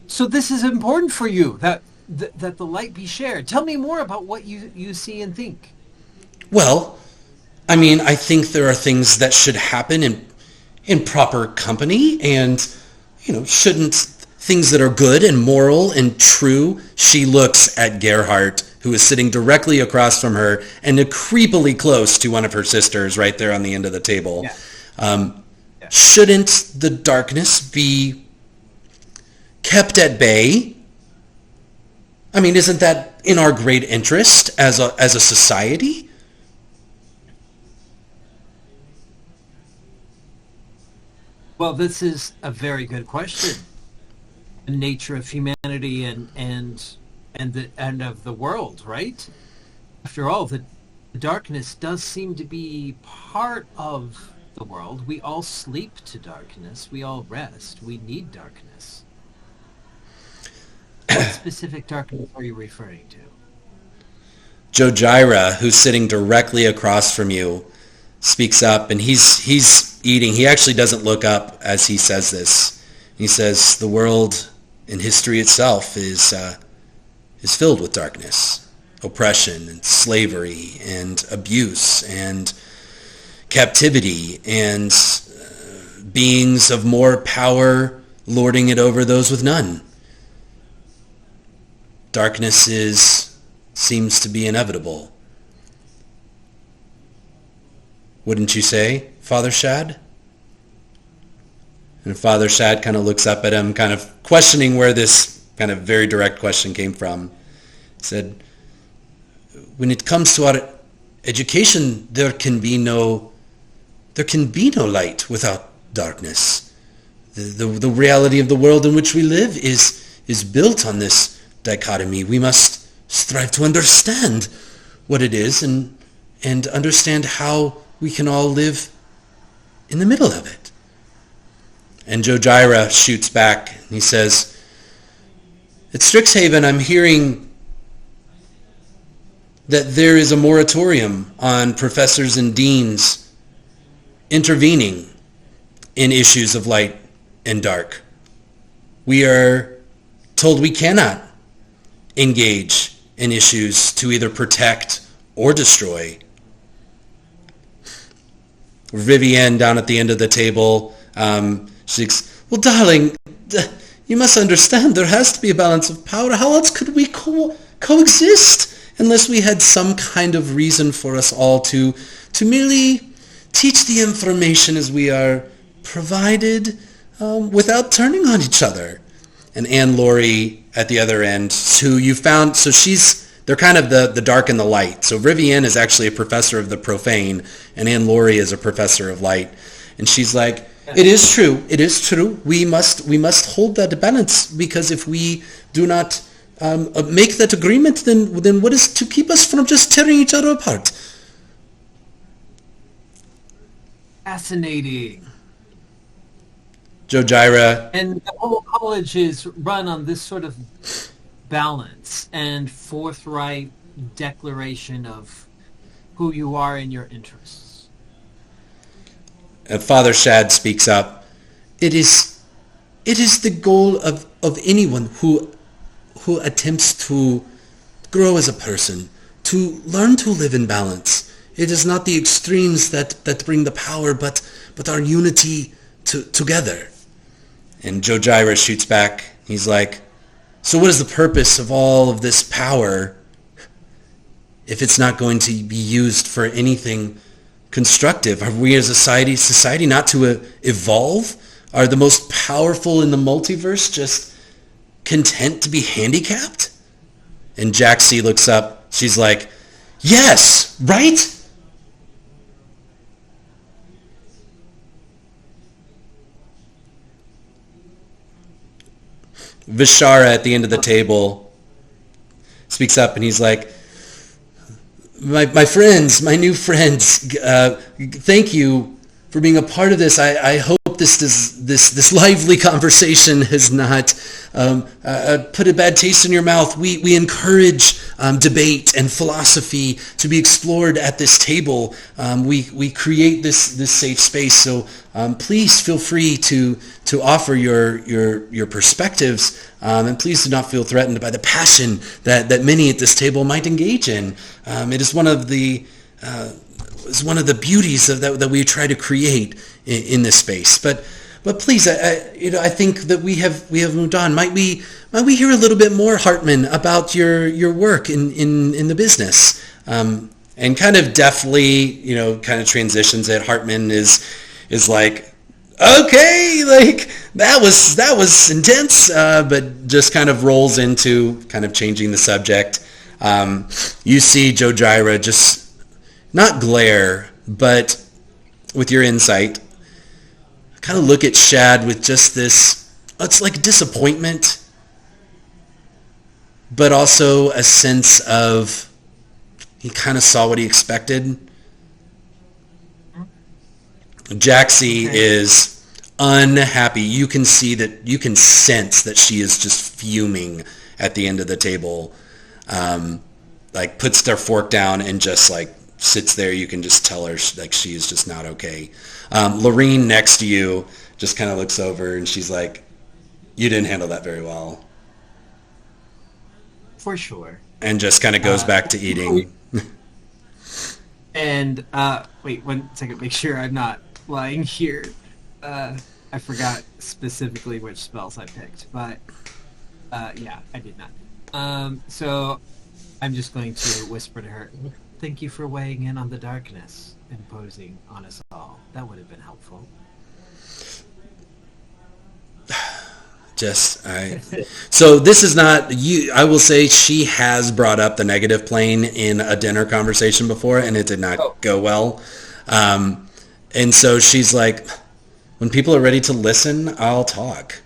Speaker 2: So this is important for you that the light be shared. Tell me more about what you see and think.
Speaker 1: Well, I mean, I think there are things that should happen in proper company, and shouldn't things that are good and moral and true. She looks at Gerhardt, who is sitting directly across from her and creepily close to one of her sisters right there on the end of the table. Yeah. Shouldn't the darkness be kept at bay? I mean, isn't that in our great interest as a society?
Speaker 2: Well, this is a very good question. nature of humanity and of the world, right? After all, the darkness does seem to be part of the world. We all sleep to darkness. We all rest. We need darkness. What specific darkness are you referring to?
Speaker 1: Jojira, who's sitting directly across from you, speaks up, and he's eating. He actually doesn't look up as he says this. He says, "The world and history itself is filled with darkness, oppression, and slavery, and abuse, and captivity, and beings of more power lording it over those with none. Darkness seems to be inevitable. Wouldn't you say, Father Shad?" And Father Shad kind of looks up at him, kind of questioning where this kind of very direct question came from. He said, "When it comes to our education, there can be no light without darkness. The reality of the world in which we live is built on this dichotomy. We must strive to understand what it is and understand how we can all live in the middle of it." And Jojira shoots back, and he says, "At Strixhaven, I'm hearing that there is a moratorium on professors and deans intervening in issues of light and dark. We are told we cannot engage in issues to either protect or destroy." Vivienne, down at the end of the table, she says, "Well, darling, you must understand there has to be a balance of power. How else could we coexist unless we had some kind of reason for us all to merely teach the information as we are provided without turning on each other?" And Anne Laurie at the other end, who you found, so they're kind of the dark and the light. So Vivienne is actually a professor of the profane, and Anne Laurie is a professor of light. And she's like, it is true. We must hold that balance, because if we do not make that agreement, then what is to keep us from just tearing each other apart?
Speaker 2: Fascinating.
Speaker 1: Jojira.
Speaker 2: And the whole college is run on this sort of balance and forthright declaration of who you are and your interests.
Speaker 1: Father Shad speaks up. It is the goal of anyone who attempts to grow as a person, to learn to live in balance. It is not the extremes that bring the power, but our unity together. And Jojira shoots back. He's like, "So what is the purpose of all of this power if it's not going to be used for anything constructive? Are we as a society not to evolve? Are the most powerful in the multiverse just content to be handicapped?" And Jaxie looks up. She's like, "Yes, right?" Vishara at the end of the table speaks up, and he's like, my friends, my new friends, thank you for being a part of this. I hope this lively conversation has not put a bad taste in your mouth. We encourage debate and philosophy to be explored at this table. We create this safe space, so please feel free to offer your perspectives, and please do not feel threatened by the passion that many at this table might engage in. It is one of the beauties that we try to create in this space. But please, I think that we have moved on. Might we hear a little bit more, Hartman, about your work in the business? And kind of deftly, kind of transitions it. Hartman is like, okay, like that was intense, but just kind of rolls into kind of changing the subject. You see Jojira just not glare, but with your insight, kind of look at Shad with just this, it's like disappointment but also a sense of he kind of saw what he expected. Jaxie
Speaker 2: Okay.
Speaker 1: is unhappy. You can see that, you can sense that she is just fuming at the end of the table. Like puts their fork down and just like sits there. You can just tell her like she is just not okay. Lorene next to you just kind of looks over and she's like, you didn't handle that very well.
Speaker 2: For sure.
Speaker 1: And just kind of goes back to eating.
Speaker 2: And wait 1 second, make sure I'm not lying here. I forgot specifically which spells I picked, but yeah, I did not. So I'm just going to whisper to her, "Thank you for weighing in on the darkness imposing on us all. That would have been helpful."
Speaker 1: So this is not you. I will say she has brought up the negative plane in a dinner conversation before, and it did not
Speaker 2: Oh,
Speaker 1: go well. And so she's like, when people are ready to listen, I'll talk.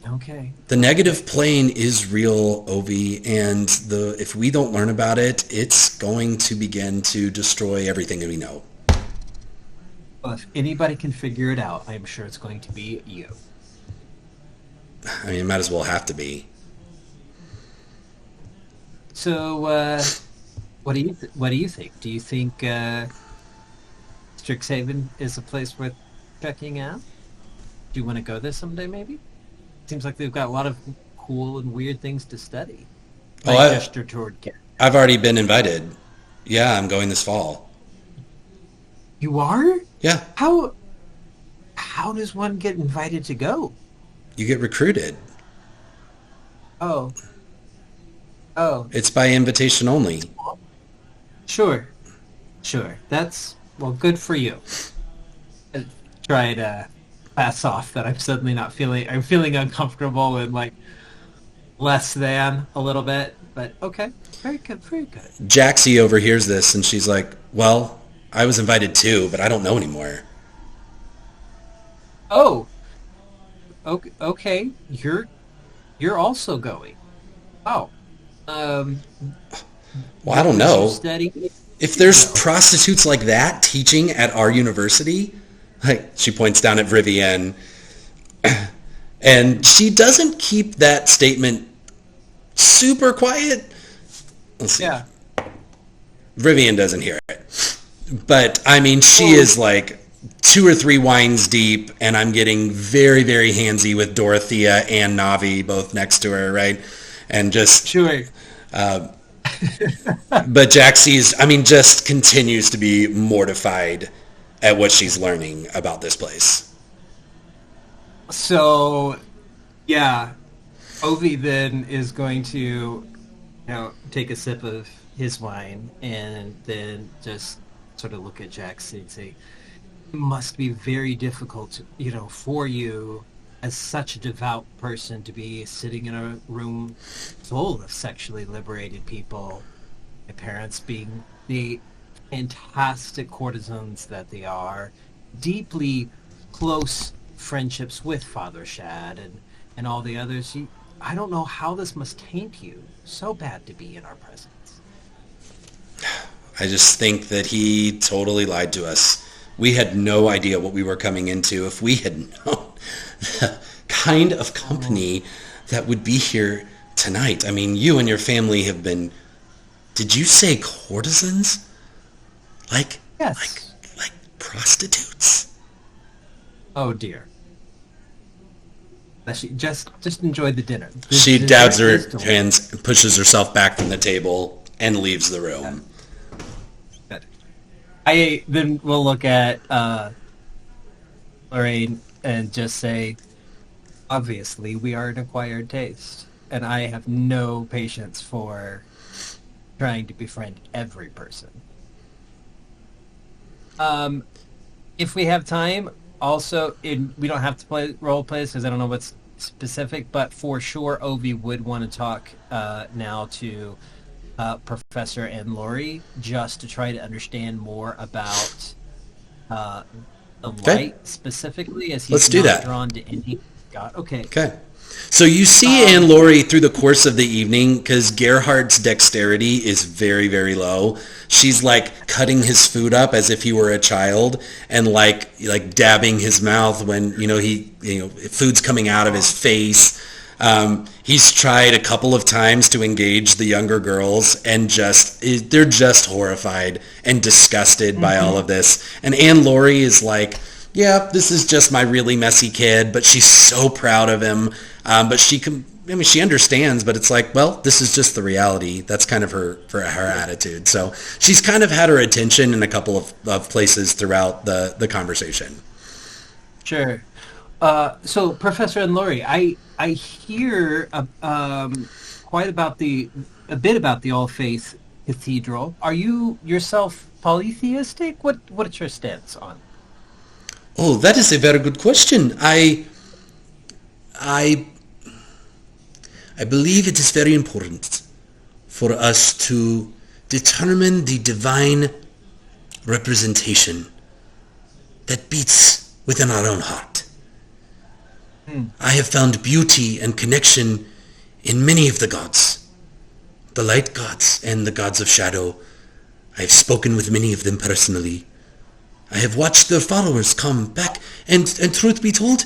Speaker 2: okay.
Speaker 1: The negative plane is real, Ovi, and if we don't learn about it, it's going to begin to destroy everything that we know.
Speaker 2: Well, if anybody can figure it out, I'm sure it's going to be you.
Speaker 1: I mean, it might as well have to be.
Speaker 2: So, what do you think? Do you think Strixhaven is a place worth checking out? Do you want to go there someday? Maybe. Seems like they've got a lot of cool and weird things to study.
Speaker 1: Oh,
Speaker 2: I gesture toward Gary.
Speaker 1: I've already been invited. Yeah, I'm going this fall.
Speaker 2: You are?
Speaker 1: Yeah,
Speaker 2: How does one get invited to go?
Speaker 1: you get recruited.
Speaker 2: Oh, oh,
Speaker 1: It's by invitation only.
Speaker 2: sure, sure. That's well, good for you. Try to pass off that I'm suddenly not feeling. I'm feeling uncomfortable and like less than a little bit. But okay, very good, very good.
Speaker 1: Jaxie overhears this and she's like, well, I was invited too, but I don't know anymore.
Speaker 2: Oh, okay, okay. You're also going. Oh, um,
Speaker 1: Well, I don't
Speaker 2: did you
Speaker 1: know.
Speaker 2: study?
Speaker 1: If there's
Speaker 2: No.
Speaker 1: prostitutes like that teaching at our university, like she points down at Rivienne, and she doesn't keep that statement super quiet. Let's see.
Speaker 2: Yeah.
Speaker 1: Rivienne doesn't hear it. But, I mean, she
Speaker 2: Well,
Speaker 1: is like 2 or 3 wines deep, and I'm getting very, very handsy with Dorothea and Navi both next to her, right? And just,
Speaker 2: sure.
Speaker 1: but Jaxie's, I mean, just continues to be mortified at what she's learning about this place.
Speaker 2: So, yeah, Ovi then is going to, take a sip of his wine and then just sort of look at Jax and say, "It must be very difficult, for you as such a devout person to be sitting in a room full of sexually liberated people. My parents being the fantastic courtesans that they are, deeply close friendships with Father Shad and all the others. I don't know how this must taint you. So bad to be in our presence."
Speaker 1: I just think that he totally lied to us. We had no idea what we were coming into. If we had known the kind of company that would be here tonight. I mean, you and your family have been, did you say courtesans? Like,
Speaker 2: Yes.
Speaker 1: like prostitutes?
Speaker 2: Oh dear. Just enjoy the dinner. The
Speaker 1: She dabs
Speaker 2: dessert
Speaker 1: her
Speaker 2: is delicious.
Speaker 1: hands, pushes herself back from the table, and leaves the room.
Speaker 2: Good. I then will look at Lorraine and just say, obviously, we are an acquired taste, and I have no patience for trying to befriend every person. If we have time, also, we don't have to play role plays because I don't know what's specific, but for sure, Ovi would want to talk now to Professor and Lori just to try to understand more about the
Speaker 1: Okay.
Speaker 2: light specifically, as
Speaker 1: Let's
Speaker 2: he's
Speaker 1: do
Speaker 2: not
Speaker 1: that.
Speaker 2: drawn to any God. Okay.
Speaker 1: Okay. So you see Anne Laurie through the course of the evening, because Gerhardt's dexterity is very, very low. She's like cutting his food up as if he were a child, and like dabbing his mouth when food's coming out of his face. He's tried a couple of times to engage the younger girls, and they're just horrified and disgusted by all of this. And Anne Laurie is like, yeah, this is just my really messy kid, but she's so proud of him. But she understands, but it's like, well, this is just the reality. That's kind of her attitude. So she's kind of had her attention in a couple of places throughout the conversation.
Speaker 2: Sure. So, Professor and Laurie, I hear quite a bit about the All Faith Cathedral. Are you yourself polytheistic? What's your stance on?
Speaker 1: Oh, that is a very good question. I believe it is very important for us to determine the divine representation that beats within our own heart. I have found beauty and connection in many of the gods, the light gods and the gods of shadow. I have spoken with many of them personally. I have watched their followers come back, and truth be told,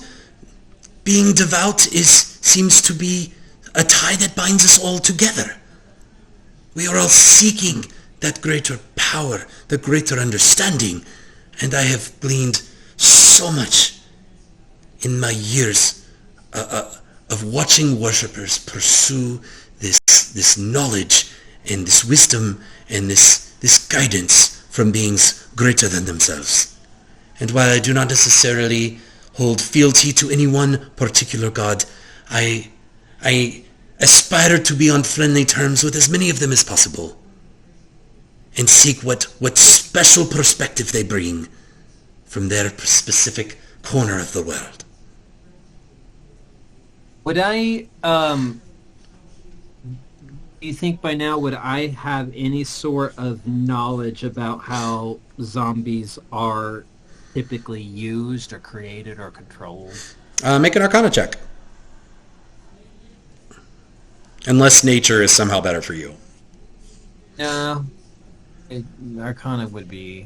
Speaker 1: being devout seems to be a tie that binds us all together. We are all seeking that greater power, the greater understanding, and I have gleaned so much in my years of watching worshippers pursue this knowledge and this wisdom and this guidance from beings greater than themselves. And while I do not necessarily hold fealty to any one particular god, I aspire to be on friendly terms with as many of them as possible and seek what special perspective they bring from their specific corner of the world.
Speaker 2: Would do you think by now would I have any sort of knowledge about how zombies are typically used or created or controlled?
Speaker 1: Make an Arcana check. Unless nature is somehow better for you.
Speaker 2: No. Arcana would be...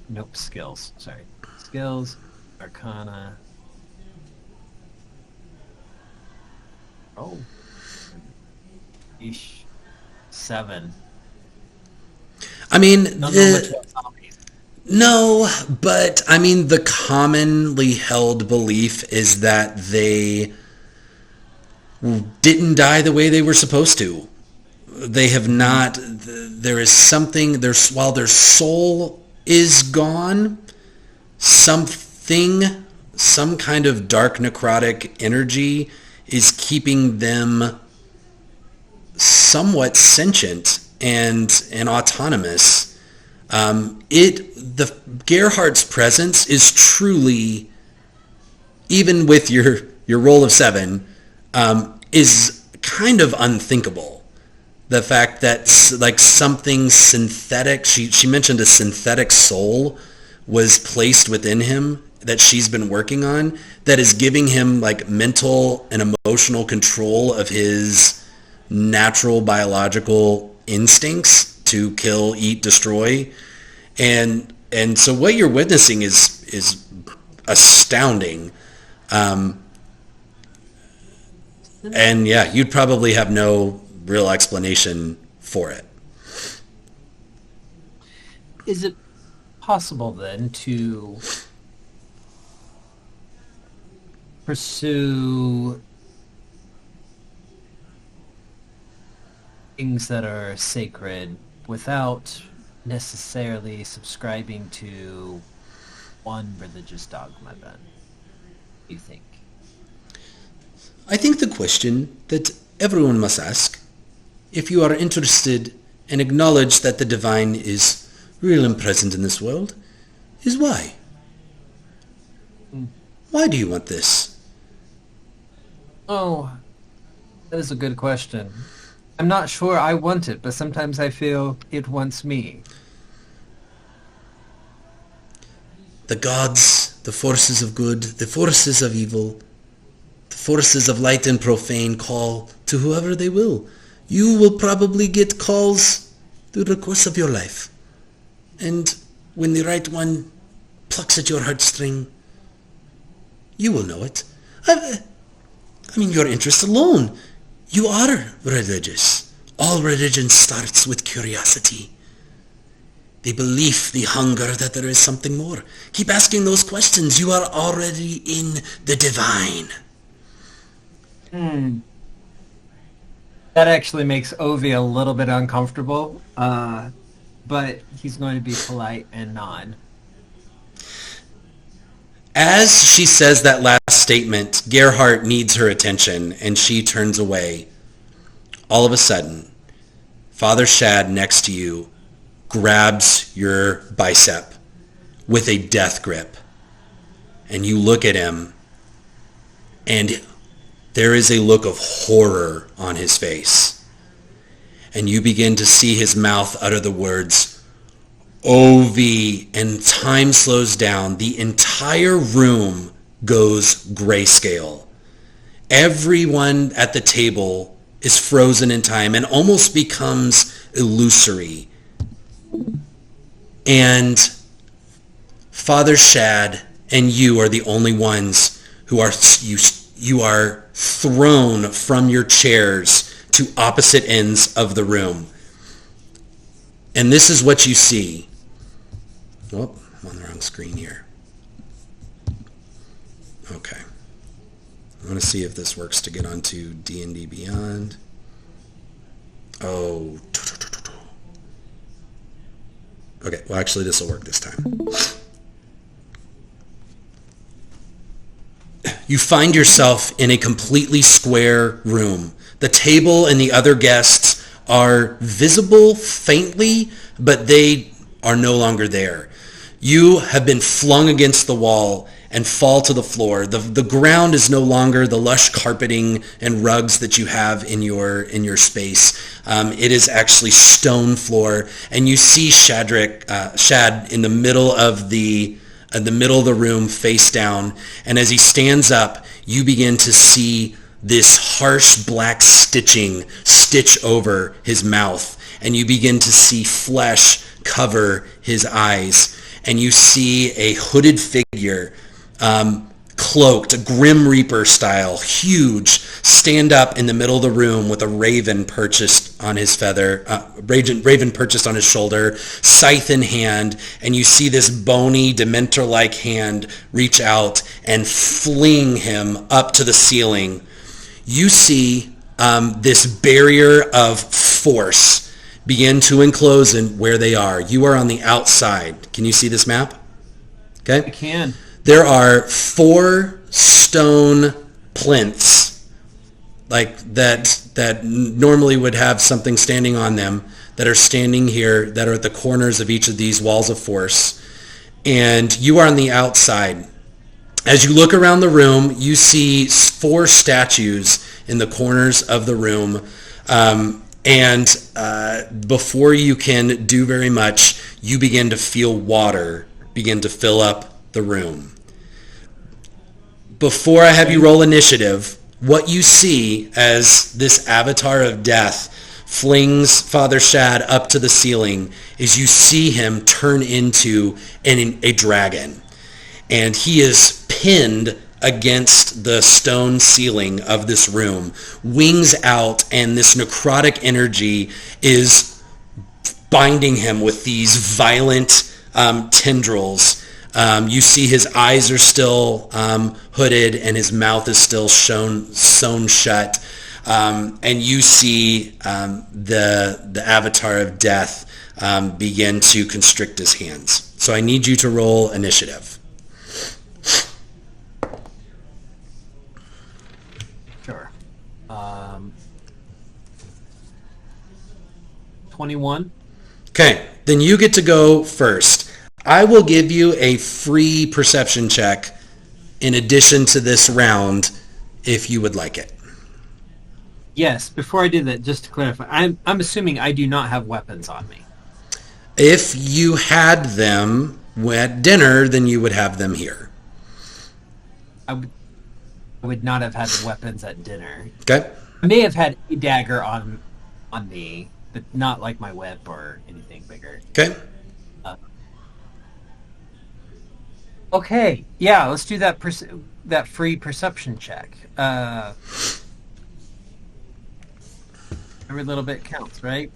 Speaker 2: nope, skills. Sorry. Skills, Arcana... Oh. 7.
Speaker 1: I mean, no, but I mean, the commonly held belief is that they didn't die the way they were supposed to. They have not. There is something. While their soul is gone, some kind of dark necrotic energy is keeping them somewhat sentient and autonomous. The Gerhardt's presence is truly, even with your roll of 7, is kind of unthinkable. The fact that like something synthetic, she mentioned a synthetic soul was placed within him that she's been working on, that is giving him like mental and emotional control of his natural biological instincts to kill, eat, destroy. And so what you're witnessing is astounding. And yeah, you'd probably have no real explanation for it.
Speaker 2: Is it possible then to pursue things that are sacred without necessarily subscribing to one religious dogma then, do you think?
Speaker 1: I think the question that everyone must ask, if you are interested and acknowledge that the divine is real and present in this world, is why? Why do you want this?
Speaker 2: Oh, that is a good question. I'm not sure I want it, but sometimes I feel it wants me.
Speaker 1: The gods, the forces of good, the forces of evil, forces of light and profane call to whoever they will. You will probably get calls through the course of your life. And when the right one plucks at your heartstring, you will know it. I mean, your interest alone. You are religious. All religion starts with curiosity. The belief, the hunger that there is something more. Keep asking those questions. You are already in the divine.
Speaker 2: That actually makes Ovi a little bit uncomfortable, but he's going to be polite and nod.
Speaker 1: As she says that last statement, Gerhardt needs her attention, and she turns away. All of a sudden, Father Shad next to you grabs your bicep with a death grip. And you look at him, and there is a look of horror on his face. And you begin to see his mouth utter the words, Ovi, and time slows down. The entire room goes grayscale. Everyone at the table is frozen in time and almost becomes illusory. And Father Shad and you are the only ones who are, you are thrown from your chairs to opposite ends of the room. And this is what you see. Oh, I'm on the wrong screen here. Okay. I want to see if this works to get onto D&D Beyond. Oh. Okay, well actually this will work this time. You find yourself in a completely square room. The table and the other guests are visible faintly, but they are no longer there. You have been flung against the wall and fall to the floor. The ground is no longer the lush carpeting and rugs that you have in your space. It is actually stone floor, and you see Shad in the middle of the room, face down. And as he stands up, you begin to see this harsh black stitch over his mouth, and you begin to see flesh cover his eyes, and you see a hooded figure, cloaked, a Grim Reaper style, huge, stand up in the middle of the room with a raven perched on his raven perched on his shoulder, scythe in hand, and you see this bony, Dementor-like hand reach out and fling him up to the ceiling. You see this barrier of force begin to enclose in where they are. You are on the outside. Can you see this map? Okay.
Speaker 2: I can.
Speaker 1: There are 4 stone plinths, like that normally would have something standing on them, that are standing here, that are at the corners of each of these walls of force. And you are on the outside. As you look around the room, you see 4 statues in the corners of the room. Before you can do very much, you begin to feel water begin to fill up the room. Before I have you roll initiative, what you see as this avatar of death flings Father Shad up to the ceiling is you see him turn into a dragon. And he is pinned against the stone ceiling of this room, wings out, and this necrotic energy is binding him with these violent tendrils. You see his eyes are still hooded and his mouth is still sewn shut. And you see the avatar of death begin to constrict his hands. So I need you to roll initiative.
Speaker 2: Sure. 21.
Speaker 1: Okay, then you get to go first. I will give you a free perception check in addition to this round if you would like it.
Speaker 2: Yes, before I do that, just to clarify, I'm assuming I do not have weapons on me.
Speaker 1: If you had them at dinner, then you would have them here.
Speaker 2: I would not have had weapons at dinner.
Speaker 1: Okay.
Speaker 2: I may have had a dagger on me, but not like my whip or anything bigger.
Speaker 1: Okay.
Speaker 2: Uh, okay, yeah, let's do that free perception check. Every little bit counts, right?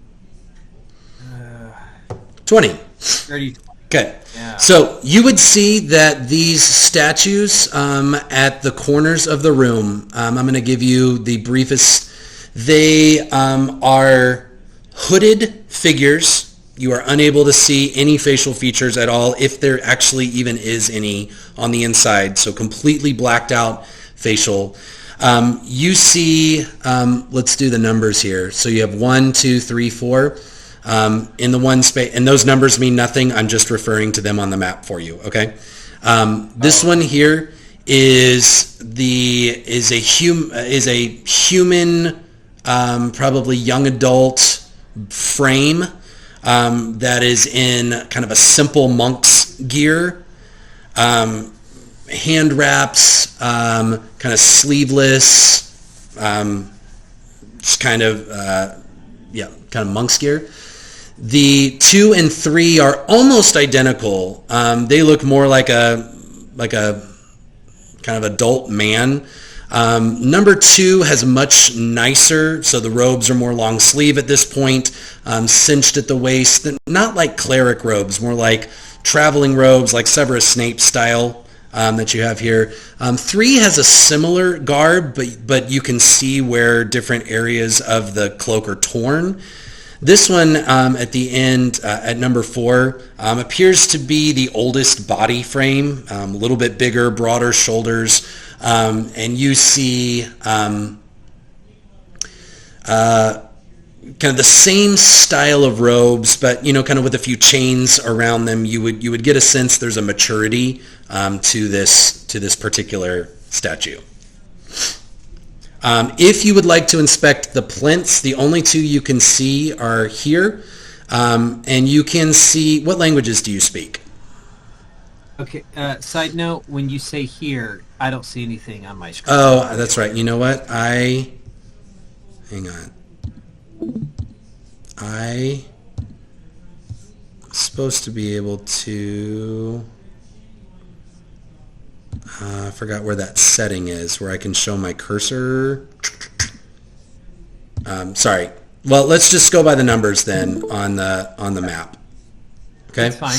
Speaker 1: 20.
Speaker 2: 30.
Speaker 1: Okay.
Speaker 2: Yeah.
Speaker 1: So you would see that these statues at the corners of the room, I'm going to give you the briefest. They are hooded figures. You are unable to see any facial features at all, if there actually even is any on the inside. So completely blacked out facial. You see, let's do the numbers here. So you have 1, 2, 3, 4. In the one space, and those numbers mean nothing. I'm just referring to them on the map for you. Okay. This one here is a human, probably young adult frame that is in kind of a simple monk's gear. Hand wraps, kind of sleeveless, just kind of kind of monk's gear. The 2 and 3 are almost identical. They look more like a kind of adult man. Number 2 has much nicer, so the robes are more long sleeve at this point, cinched at the waist. Not like cleric robes, more like traveling robes, like Severus Snape style that you have here. 3 has a similar garb, but you can see where different areas of the cloak are torn. This one at the end, at number 4, appears to be the oldest body frame, a little bit bigger, broader shoulders, and you see kind of the same style of robes, but kind of with a few chains around them. You would get a sense there's a maturity to this particular statue. If you would like to inspect the plinths, the only 2 you can see are here, and you can see, what languages do you speak?
Speaker 2: Okay. Side note: when you say here, I don't see anything on my screen.
Speaker 1: Oh, that's right. You know what? Hang on. I'm supposed to be able to. I forgot where that setting is, where I can show my cursor. Sorry. Well, let's just go by the numbers then on the map. Okay.
Speaker 2: That's fine.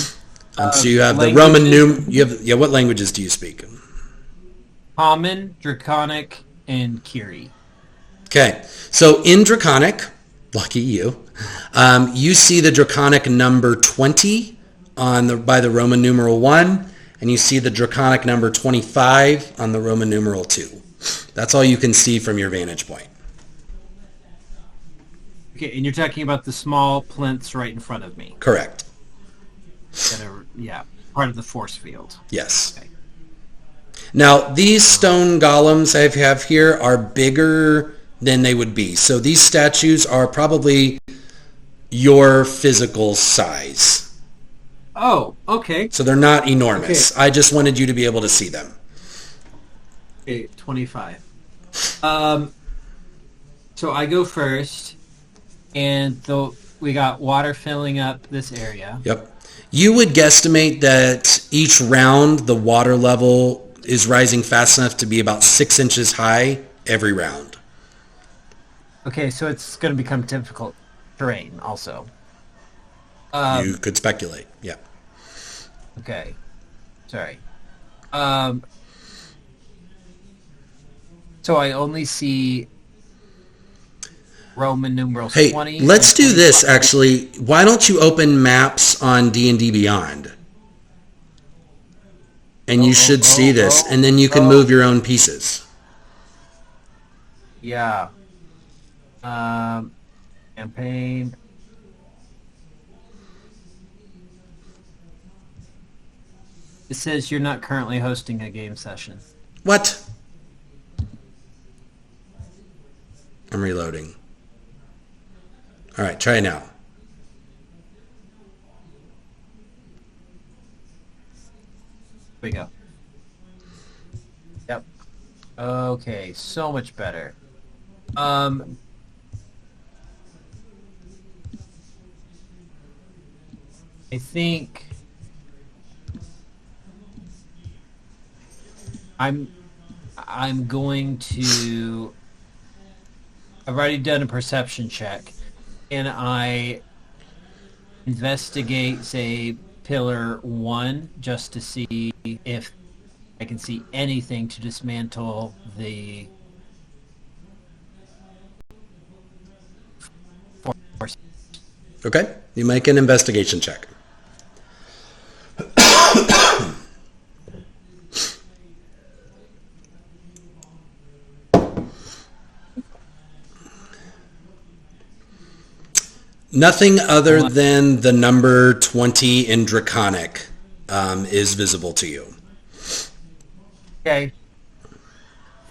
Speaker 1: So you have the Roman what languages do you speak?
Speaker 2: Common, Draconic, and Kiri.
Speaker 1: Okay. So in Draconic, lucky you, you see the Draconic number 20 by the Roman numeral 1. And you see the Draconic number 25 on the Roman numeral 2. That's all you can see from your vantage point.
Speaker 2: Okay, and you're talking about the small plinths right in front of me.
Speaker 1: Correct.
Speaker 2: That are, part of the force field.
Speaker 1: Yes.
Speaker 2: Okay.
Speaker 1: Now, these stone golems I have here are bigger than they would be. So these statues are probably your physical size.
Speaker 2: Oh, okay.
Speaker 1: So they're not enormous.
Speaker 2: Okay.
Speaker 1: I just wanted you to be able to see them.
Speaker 2: Okay, 25. So I go first, and we got water filling up this area.
Speaker 1: Yep. You would guesstimate that each round the water level is rising fast enough to be about 6 inches high every round.
Speaker 2: Okay, so it's going to become difficult terrain also.
Speaker 1: You could speculate, yeah.
Speaker 2: Okay. Sorry. So I only see Roman numerals 20.
Speaker 1: Hey, let's do this, actually. Why don't you open maps on D&D Beyond? And you should see this, and then you can move your own pieces.
Speaker 2: Yeah. Campaign. It says you're not currently hosting a game session.
Speaker 1: What? I'm reloading. All right, try it now.
Speaker 2: Here we go. Yep. Okay, so much better. Um, I think I'm I'm going to. I've already done a perception check, and I investigate, say, pillar one, just to see if I can see anything to dismantle the force.
Speaker 1: Okay, you make an investigation check. Nothing other than the number 20 in Draconic is visible to you.
Speaker 2: Okay.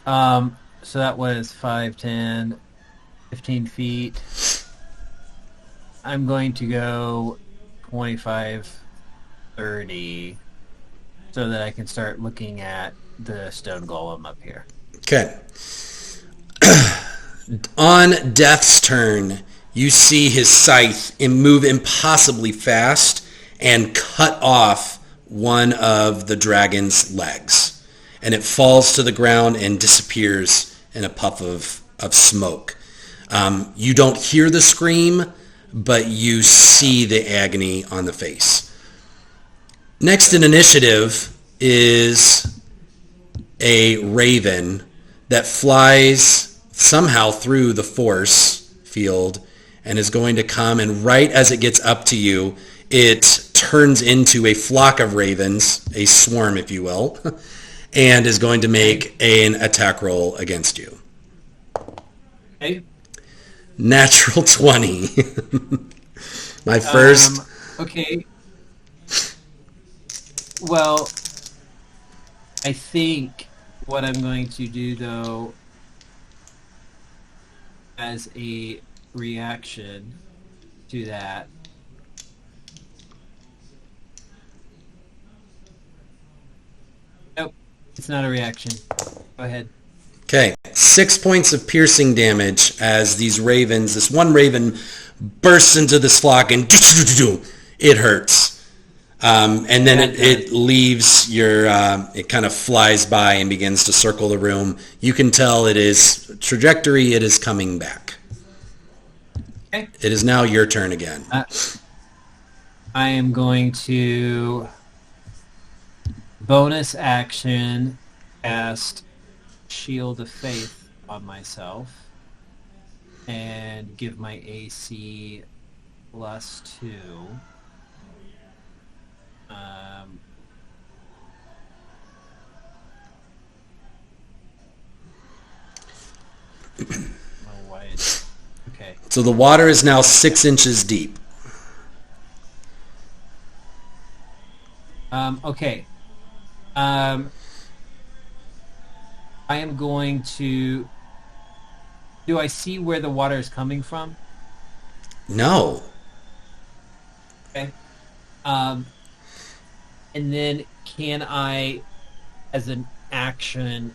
Speaker 2: So that was 5, 10, 15 feet. I'm going to go 25, 30, so that I can start looking at the stone golem up here.
Speaker 1: Okay. On Death's turn, you see his scythe move impossibly fast and cut off one of the dragon's legs. And it falls to the ground and disappears in a puff of smoke. You don't hear the scream, but you see the agony on the face. Next in initiative is a raven that flies somehow through the force field and is going to come, and right as it gets up to you, it turns into a flock of ravens, a swarm if you will, and is going to make an attack roll against you.
Speaker 2: Okay.
Speaker 1: Natural 20. My first.
Speaker 2: Okay. Well, I think what I'm going to do, though, as a reaction to that, nope, it's not a reaction. Go ahead.
Speaker 1: Okay, 6 points of piercing damage as these ravens, this one raven bursts into this flock and it hurts. And then it leaves your, it kind of flies by and begins to circle the room. You can tell it is trajectory, it is coming back.
Speaker 2: Okay.
Speaker 1: It is now your turn again.
Speaker 2: I am going to bonus action cast Shield of Faith on myself and give my AC +2. Okay.
Speaker 1: So the water is now 6 inches deep.
Speaker 2: Okay. I am going to... Do I see where the water is coming from?
Speaker 1: No.
Speaker 2: Okay. And then can I, as an action,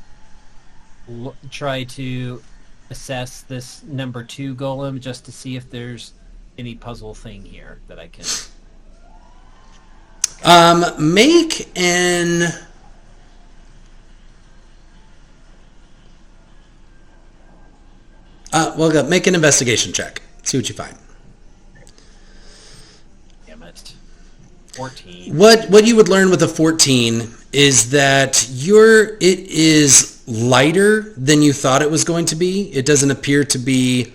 Speaker 2: try to assess this number 2 golem just to see if there's any puzzle thing here that I can...
Speaker 1: Make an... make an investigation check. See what you find.
Speaker 2: Damn it. 14.
Speaker 1: What you would learn with a 14 is that it is lighter than you thought it was going to be. It doesn't appear to be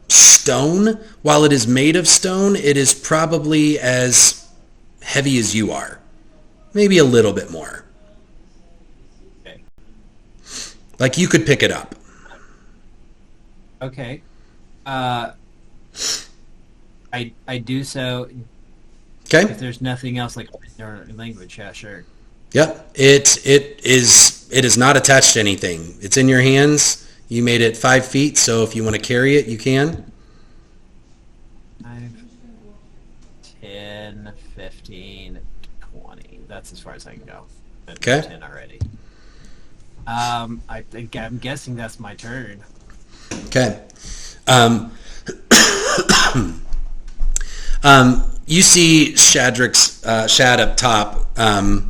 Speaker 1: stone. While it is made of stone, it is probably as heavy as you are. Maybe a little bit more.
Speaker 2: Okay.
Speaker 1: Like you could pick it up.
Speaker 2: Okay. I do so.
Speaker 1: Okay.
Speaker 2: If there's nothing else, like language, yeah, sure.
Speaker 1: Yep. It is not attached to anything. It's in your hands. You made it 5 feet, so if you want to carry it, you can.
Speaker 2: 5, 10, 15, 20. That's as far as I can go. I've
Speaker 1: Okay.
Speaker 2: 10 already. I think I'm guessing that's my turn.
Speaker 1: Okay. Um, you see Shad up top. I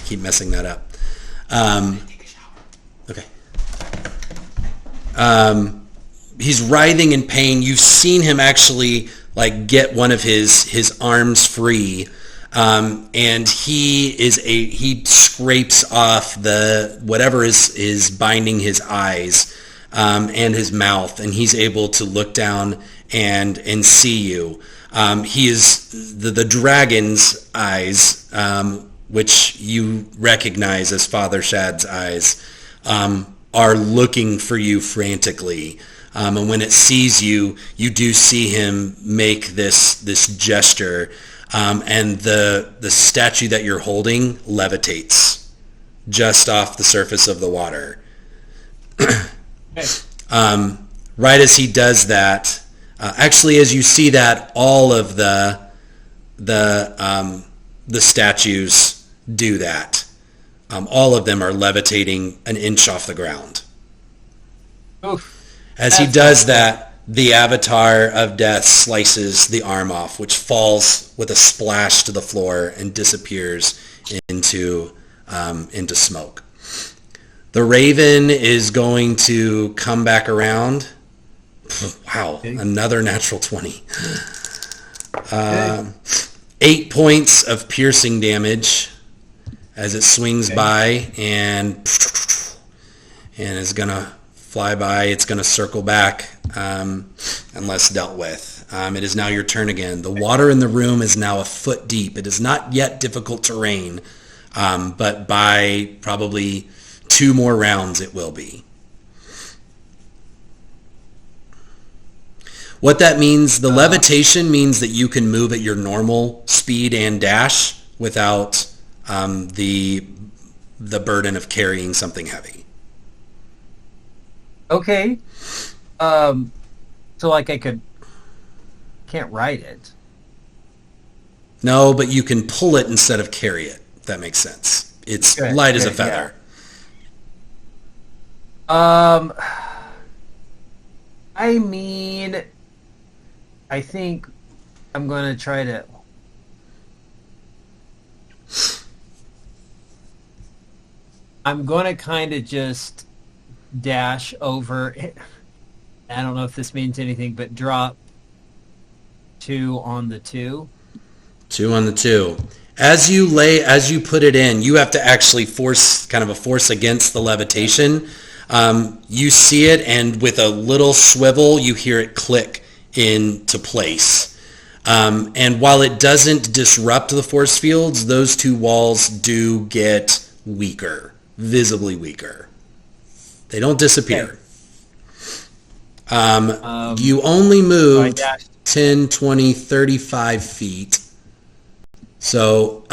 Speaker 1: keep messing that up. Okay. He's writhing in pain. You've seen him actually like get one of his arms free, and he scrapes off the whatever is binding his eyes and his mouth, and he's able to look down and see you. He is the dragon's eyes, which you recognize as Father Shad's eyes, are looking for you frantically. And when it sees you, you do see him make this gesture, and the statue that you're holding levitates just off the surface of the water. Right as he does that, actually, as you see that, all of the statues do that. All of them are levitating an inch off the ground.
Speaker 2: Oof.
Speaker 1: As he does that, the avatar of death slices the arm off, which falls with a splash to the floor and disappears into smoke. The raven is going to come back around. Wow, another natural 20. 8 points of piercing damage as it swings by and is going to fly by. It's going to circle back unless dealt with. It is now your turn again. The water in the room is now a foot deep. It is not yet difficult terrain, but by probably 2 more rounds it will be. What that means, the levitation means that you can move at your normal speed and dash without the burden of carrying something heavy.
Speaker 2: Okay. So like can't ride it.
Speaker 1: No, but you can pull it instead of carry it, if that makes sense. It's light as a feather.
Speaker 2: Yeah. I mean, I think I'm going to try to... I'm going to kind of just dash over... I don't know if this means anything, but drop 2 on the 2.
Speaker 1: 2 on the 2. As you put it in, you have to actually force against the levitation. You see it, and with a little swivel, you hear it click into place. And while it doesn't disrupt the force fields, those 2 walls do get weaker, visibly weaker. They don't disappear. You only moved 10, 20, 35 feet. So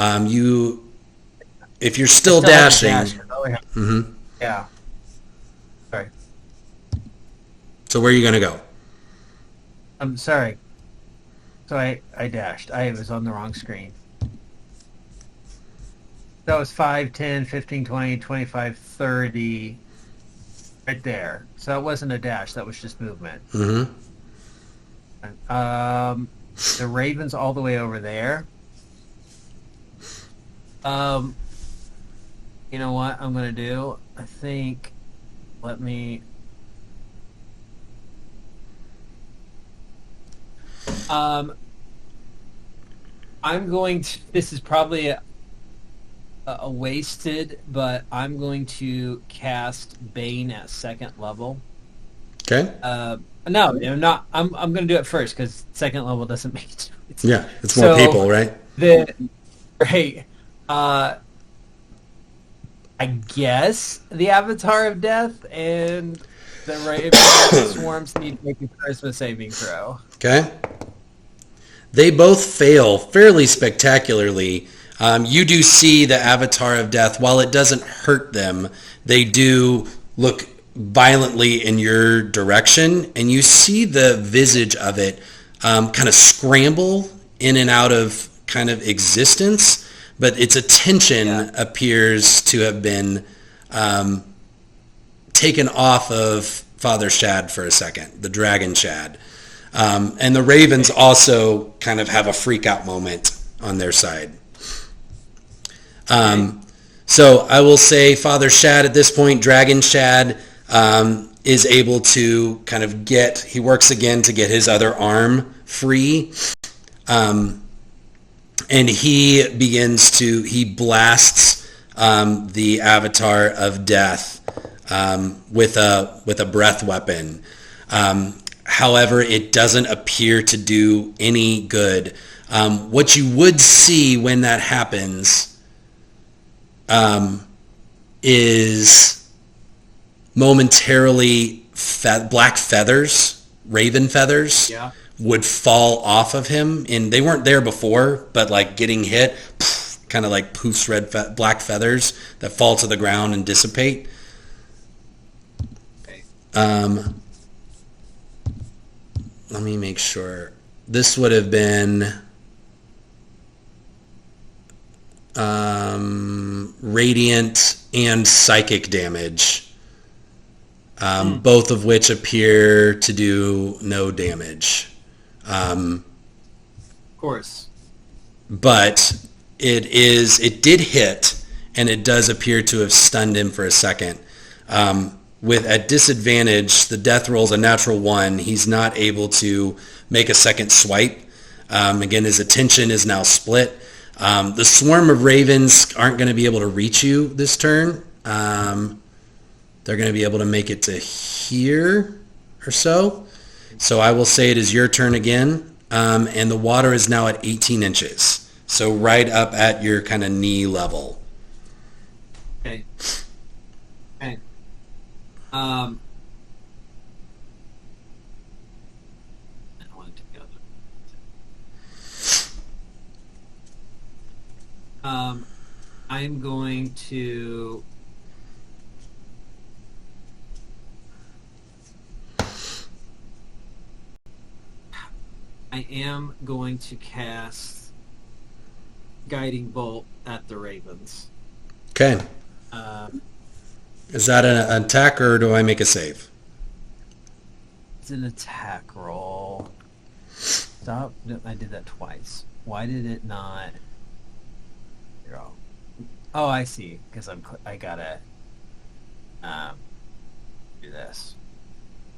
Speaker 1: if you're still dashing... Mm-hmm.
Speaker 2: Yeah. Sorry.
Speaker 1: So where are you going to go?
Speaker 2: I'm sorry. So I dashed. I was on the wrong screen. That was 5, 10, 15, 20, 25, 30. Right there. So that wasn't a dash. That was just movement.
Speaker 1: Mm-hmm.
Speaker 2: The raven's all the way over there. You know what I'm going to do? I think... Let me... I'm going to... This is probably a wasted, but I'm going to cast Bane at 2nd level.
Speaker 1: Okay.
Speaker 2: No, I'm not. I'm going to do it first because 2nd level doesn't make it.
Speaker 1: Yeah, it's more people, right?
Speaker 2: Right. I guess the Avatar of Death and the Raven Swarms need to make a charisma saving throw.
Speaker 1: Okay. They both fail fairly spectacularly. You do see the Avatar of Death. While it doesn't hurt them, they do look violently in your direction, and you see the visage of it kind of scramble in and out of kind of existence, but its attention appears to have been taken off of Father Shad for a second, the dragon Shad. And the ravens also kind of have a freak out moment on their side. So I will say Father Shad at this point, Dragon Shad, is able to kind of he works again to get his other arm free. And he blasts the Avatar of Death with a breath weapon. However, it doesn't appear to do any good. What you would see when that happens is momentarily black feathers, raven feathers, would fall off of him. And they weren't there before, but like getting hit, kind of like poofs black feathers that fall to the ground and dissipate. Okay. Let me make sure. This would have been radiant and psychic damage, both of which appear to do no damage.
Speaker 2: Of course.
Speaker 1: But it did hit, and it does appear to have stunned him for a second. With at disadvantage, the death roll is a natural 1. He's not able to make a second swipe. Again, his attention is now split. The swarm of ravens aren't going to be able to reach you this turn. They're going to be able to make it to here or so. So I will say it is your turn again. And the water is now at 18 inches. So right up at your kind of knee level.
Speaker 2: Okay. Okay. I'm going to cast Guiding Bolt at the ravens.
Speaker 1: Okay. Is that an attack, or do I make a save?
Speaker 2: It's an attack roll. Stop. I did that twice. Why did it not? Oh, I see. Because I gotta do this.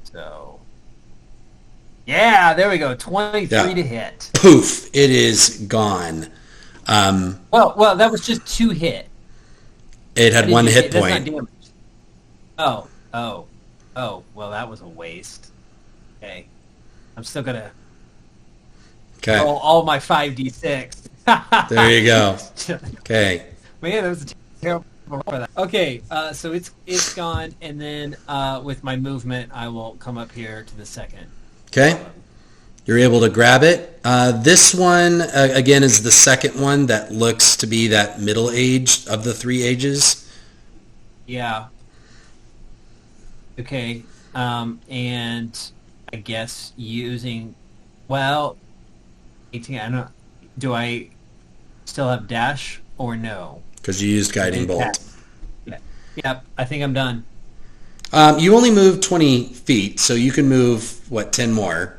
Speaker 2: So yeah, there we go. 23 to hit.
Speaker 1: Poof! It is gone.
Speaker 2: Well, that was just 2 hit.
Speaker 1: It had 1 hit point.
Speaker 2: That's not damage. Oh. Well, that was a waste. Okay, I'm still gonna roll all my 5d6.
Speaker 1: There you go. Okay.
Speaker 2: Man, that was a terrible roll for that. Okay, so it's gone, and then with my movement, I will come up here to the second.
Speaker 1: Okay. You're able to grab it. This one, again, is the second one that looks to be that middle age of the 3 ages.
Speaker 2: Yeah. Okay. And I guess using, 18, I don't, do I still have dash or no?
Speaker 1: Because you used Guiding Bolt.
Speaker 2: Yep, I think I'm done.
Speaker 1: You only moved 20 feet, so you can move, 10 more.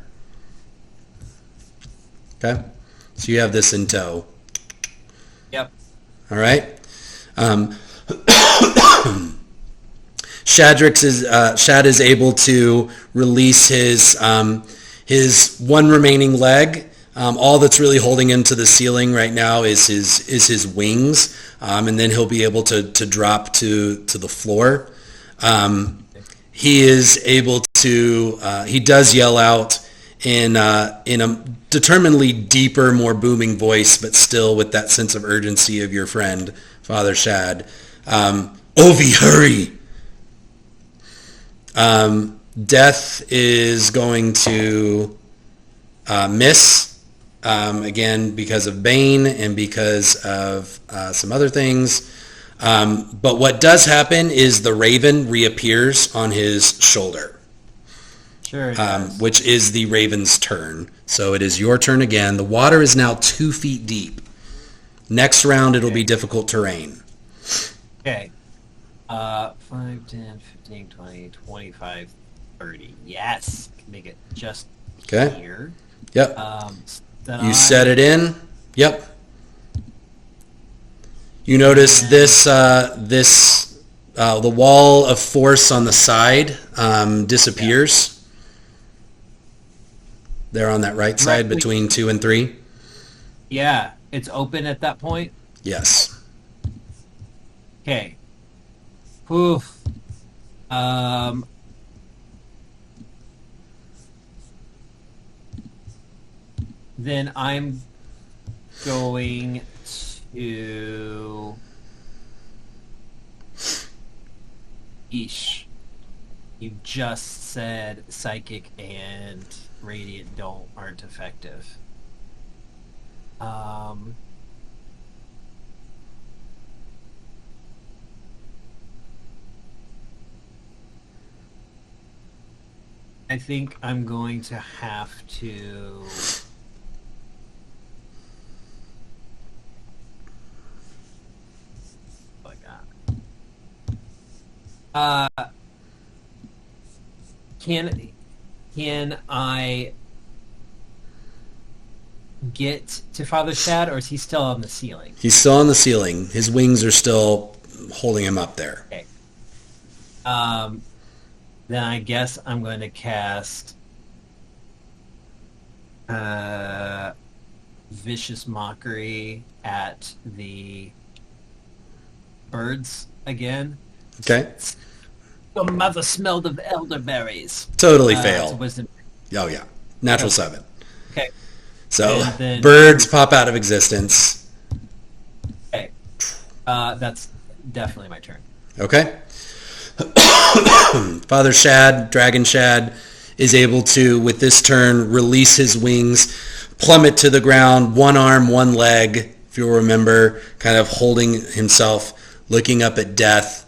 Speaker 1: Okay? So you have this in tow.
Speaker 2: Yep.
Speaker 1: All right? Shad is able to release his one remaining leg. All that's really holding him to the ceiling right now is his wings, and then he'll be able to drop to the floor. He is able to. He does yell out in a determinedly deeper, more booming voice, but still with that sense of urgency of your friend, Father Shad. Ovi, hurry! Death is going to miss, again, because of Bane and because of some other things. But what does happen is the raven reappears on his shoulder.
Speaker 2: Sure.
Speaker 1: Which is the raven's turn. So it is your turn again. The water is now 2 feet deep. Next round, it'll be difficult terrain.
Speaker 2: Okay. 5, 10, 15, 20, 25, 30. Yes. Can make it just
Speaker 1: Okay.
Speaker 2: here.
Speaker 1: Yep.
Speaker 2: Then
Speaker 1: You set it in. Yep. You notice the wall of force on the side disappears. There on that right side between 2 and 3.
Speaker 2: Yeah, it's open at that point.
Speaker 1: Yes.
Speaker 2: Okay. Oof. Then I'm going to... Eesh. You just said psychic and radiant aren't effective. I think I'm going to have to... Oh my God. Can I get to Father Shad, or is he still on the ceiling?
Speaker 1: He's still on the ceiling. His wings are still holding him up there.
Speaker 2: Okay. Then I guess I'm going to cast Vicious Mockery at the birds again.
Speaker 1: Okay.
Speaker 2: Your mother smelled of elderberries.
Speaker 1: Totally fail.
Speaker 2: Wisdom.
Speaker 1: Oh, yeah. Natural 7.
Speaker 2: Okay.
Speaker 1: So, birds pop out of existence.
Speaker 2: Okay. That's definitely my turn.
Speaker 1: Okay. Father Shad, Dragon Shad, is able to, with this turn, release his wings, plummet to the ground, one arm, one leg, if you'll remember, kind of holding himself, looking up at death.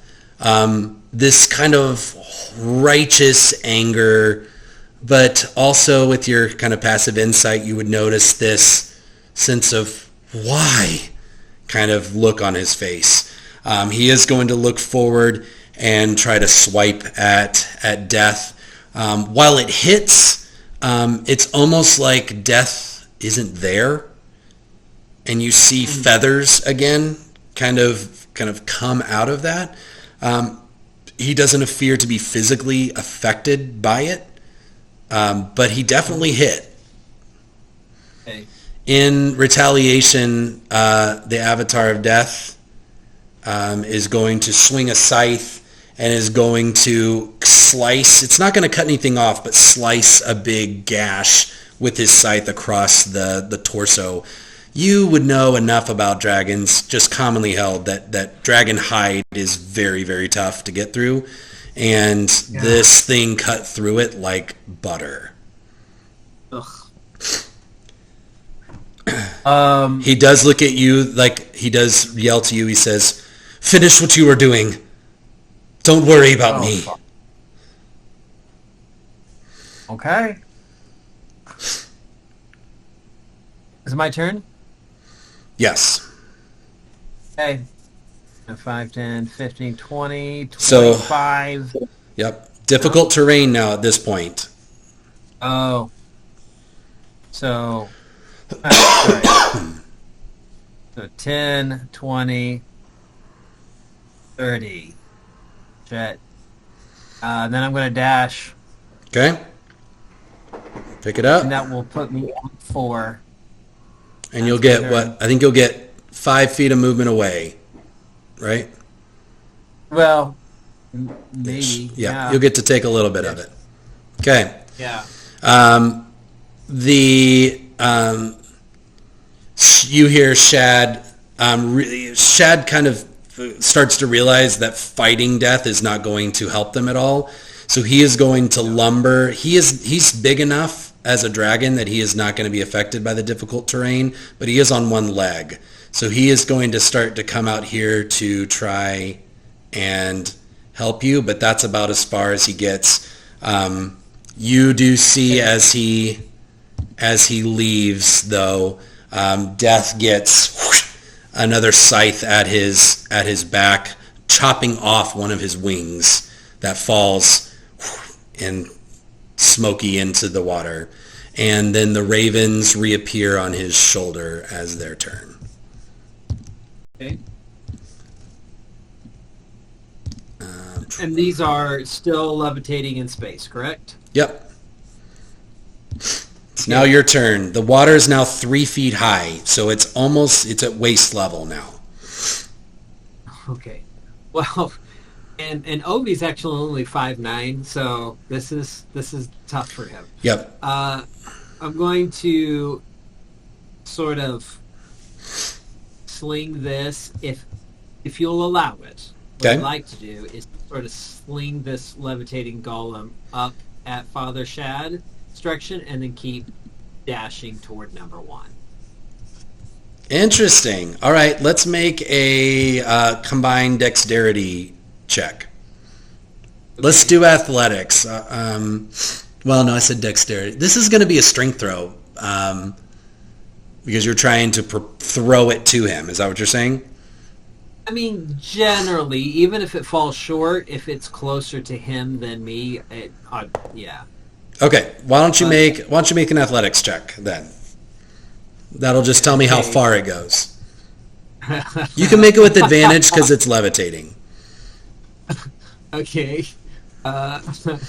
Speaker 1: This kind of righteous anger, but also with your kind of passive insight, you would notice this sense of why kind of look on his face. He is going to look forward and try to swipe at death. While it hits, it's almost like death isn't there, and you see feathers again kind of come out of that. He doesn't appear to be physically affected by it, but he definitely hit.
Speaker 2: Okay.
Speaker 1: In retaliation, the Avatar of Death is going to swing a scythe and is going to slice. It's not going to cut anything off, but slice a big gash with his scythe across the torso. You would know enough about dragons, just commonly held, that dragon hide is very, very tough to get through. And this thing cut through it like butter.
Speaker 2: Ugh.
Speaker 1: He does look at you, like he does yell to you. He says, "Finish what you are doing. Don't worry about me."
Speaker 2: Fuck. Okay. Is it my turn?
Speaker 1: Yes.
Speaker 2: Okay. 5, 10, 15, 20,
Speaker 1: So-
Speaker 2: 25.
Speaker 1: Yep. Difficult terrain now at this point.
Speaker 2: Oh. So. Sorry. So 10, 20, 30. Shit. Then I'm going to dash,
Speaker 1: Okay. Pick it up,
Speaker 2: and that will put me on 4.
Speaker 1: and you'll get what? I think you'll get 5 feet of movement away, right?
Speaker 2: Well, maybe.
Speaker 1: Yeah. You'll get to take a little bit of it. Okay.
Speaker 2: Yeah.
Speaker 1: You hear Shad. Shad kind of starts to realize that fighting death is not going to help them at all. So he is going to lumber. He's big enough as a dragon that he is not going to be affected by the difficult terrain, but he is on one leg. So he is going to start to come out here to try and help you, but that's about as far as he gets. You do see as he leaves, though, Death gets another scythe at his back, chopping off one of his wings that falls and smoky into the water. And then the ravens reappear on his shoulder as their turn.
Speaker 2: Okay. And these are still levitating in space, correct?
Speaker 1: Yep. It's now your turn. The water is now 3 feet high, so it's at waist level now.
Speaker 2: Okay. Well, and Ovi's actually only 5'9", so this is tough for him.
Speaker 1: Yep.
Speaker 2: I'm going to sort of sling this if you'll allow it. What
Speaker 1: Okay.
Speaker 2: I'd like to do is sort of sling this levitating golem up at Father Shad's direction and then keep dashing toward number 1.
Speaker 1: Interesting. All right, let's make a combined dexterity check. Okay. Let's do athletics. Well, no, I said dexterity. This is going to be a strength throw because you're trying to throw it to him. Is that what you're saying?
Speaker 2: I mean, generally, even if it falls short, if it's closer to him than me, yeah.
Speaker 1: Okay. Why don't you make an athletics check then? That'll just tell me how far it goes. You can make it with advantage because it's levitating.
Speaker 2: Okay. The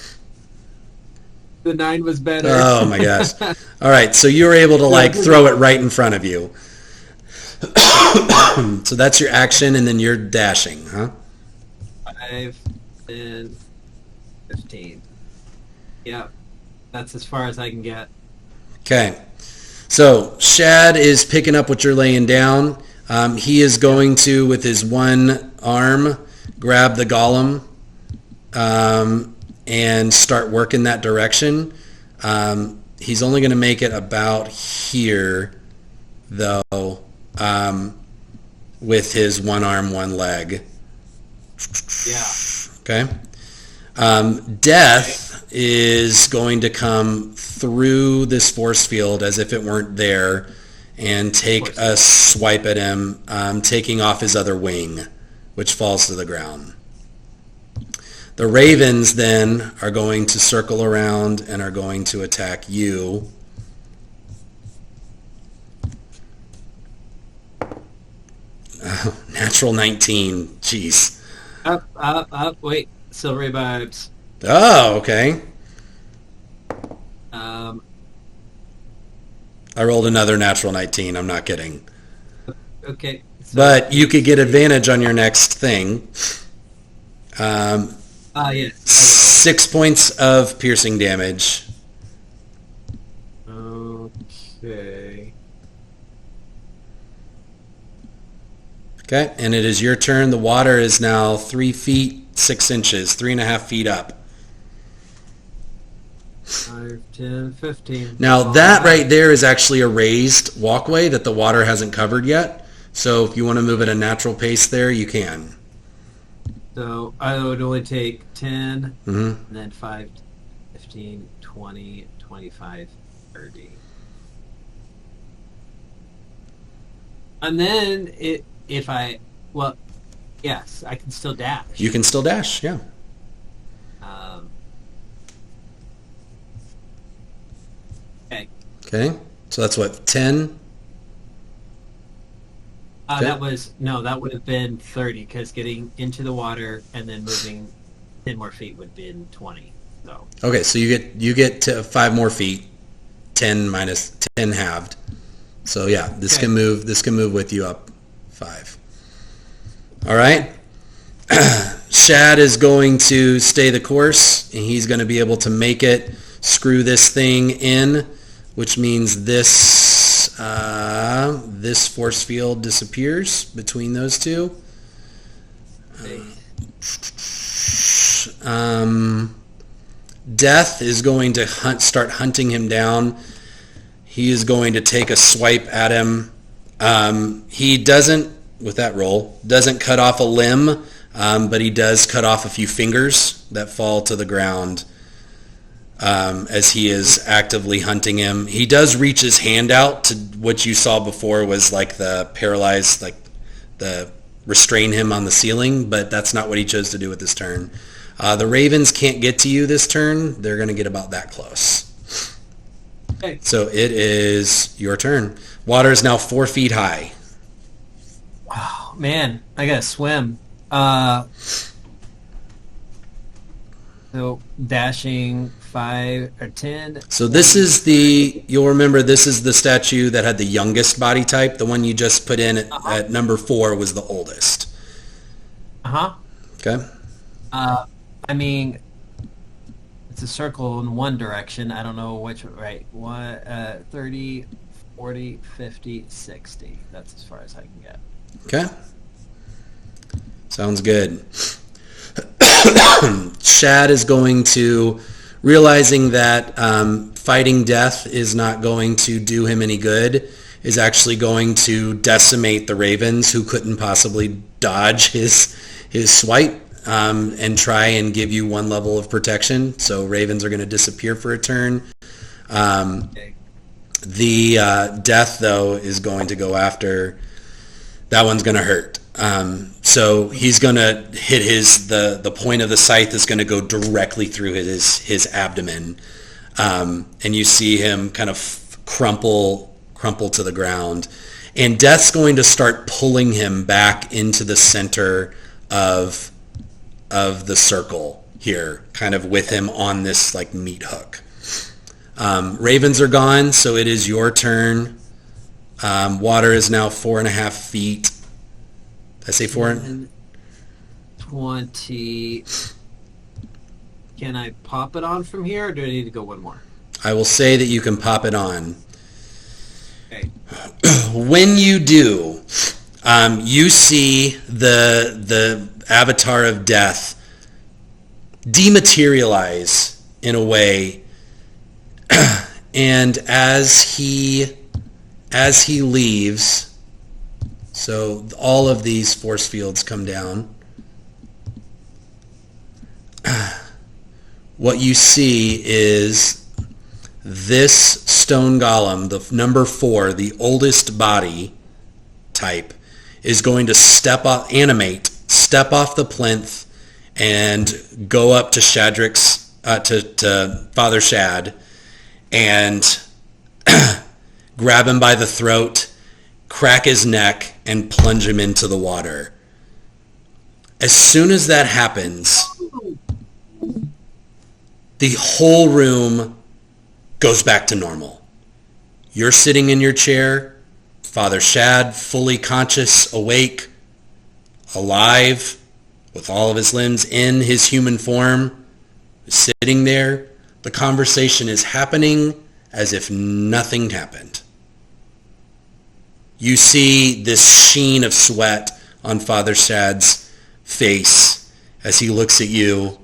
Speaker 2: 9 was better.
Speaker 1: Oh my gosh. All right, so you were able to throw it right in front of you. So that's your action, and then you're dashing, huh?
Speaker 2: 5 and 15. Yeah, that's as far as I can get.
Speaker 1: Okay. So Shad is picking up what you're laying down. He is going to, with his one arm, grab the golem and start working that direction. He's only going to make it about here, though, with his one arm, one leg.
Speaker 2: Yeah.
Speaker 1: Okay. Death is going to come through this force field as if it weren't there and take a swipe at him, taking off his other wing, which falls to the ground. The ravens then are going to circle around and are going to attack you. Natural 19. Jeez.
Speaker 2: Up. Wait. Silvery vibes.
Speaker 1: Oh, okay. I rolled another natural 19. I'm not kidding.
Speaker 2: Okay. So
Speaker 1: but you could get advantage on your next thing.
Speaker 2: Yes.
Speaker 1: 6 points of piercing damage.
Speaker 2: Okay.
Speaker 1: Okay, and it is your turn. The water is now 3 feet 6 inches, 3.5 feet up.
Speaker 2: 5, 10, 15.
Speaker 1: Now that right there is actually a raised walkway that the water hasn't covered yet. So if you want to move at a natural pace there, you can.
Speaker 2: So I would only take 10,
Speaker 1: and
Speaker 2: then 5, 15, 20, 25, 30. And then yes, I can still dash.
Speaker 1: You can still dash, yeah.
Speaker 2: Okay.
Speaker 1: Okay, so that's what, 10? Okay.
Speaker 2: That would have been 30 because getting into the water and then moving 10 more feet would have been 20. So.
Speaker 1: Okay, so you get to 5 more feet, 10 minus 10 halved. So yeah, this can move with you up 5. All right. Shad is going to stay the course, and he's going to be able to make it, screw this thing in, which means this force field disappears between those two. Death is going to start hunting him down. He is going to take a swipe at him. He doesn't, with that roll, doesn't cut off a limb, but he does cut off a few fingers that fall to the ground as he is actively hunting him. He does reach his hand out to what you saw before was like the paralyzed, like the restrain him on the ceiling, but that's not what he chose to do with this turn. The ravens can't get to you this turn. They're going to get about that close.
Speaker 2: Okay.
Speaker 1: So it is your turn. Water is now 4 feet high.
Speaker 2: Oh, man, I gotta swim. So dashing 5 or 10.
Speaker 1: So this is you'll remember this is the statue that had the youngest body type. The one you just put in at number 4 was the oldest.
Speaker 2: Uh-huh.
Speaker 1: Okay.
Speaker 2: I mean, it's a circle in one direction. I don't know which, right? 30, 40, 50, 60. That's as far as I can get.
Speaker 1: Okay. Sounds good. Shad is going to, realizing that fighting death is not going to do him any good, is actually going to decimate the ravens who couldn't possibly dodge his swipe and try and give you 1 level of protection. So ravens are going to disappear for a turn.
Speaker 2: Okay.
Speaker 1: The death, though, is going to go after... That one's going to hurt. So he's going to hit the point of the scythe is going to go directly through his abdomen. And you see him kind of crumple to the ground. And Death's going to start pulling him back into the center of the circle here, kind of with him on this like meat hook. Ravens are gone, so it is your turn. Water is now 4.5 feet. Did I say 4?
Speaker 2: 20. Can I pop it on from here, or do I need to go one more?
Speaker 1: I will say that you can pop it on.
Speaker 2: Okay.
Speaker 1: When you do, you see the avatar of death dematerialize in a way, and as he leaves, so all of these force fields come down. What you see is this stone golem, the number 4, the oldest body type, is going to step off the plinth and go up to Shadrick's, to Father Shad, and grab him by the throat, crack his neck, and plunge him into the water. As soon as that happens, the whole room goes back to normal. You're sitting in your chair, Father Shad, fully conscious, awake, alive, with all of his limbs in his human form, sitting there. The conversation is happening as if nothing happened. You see this sheen of sweat on Father Shad's face as he looks at you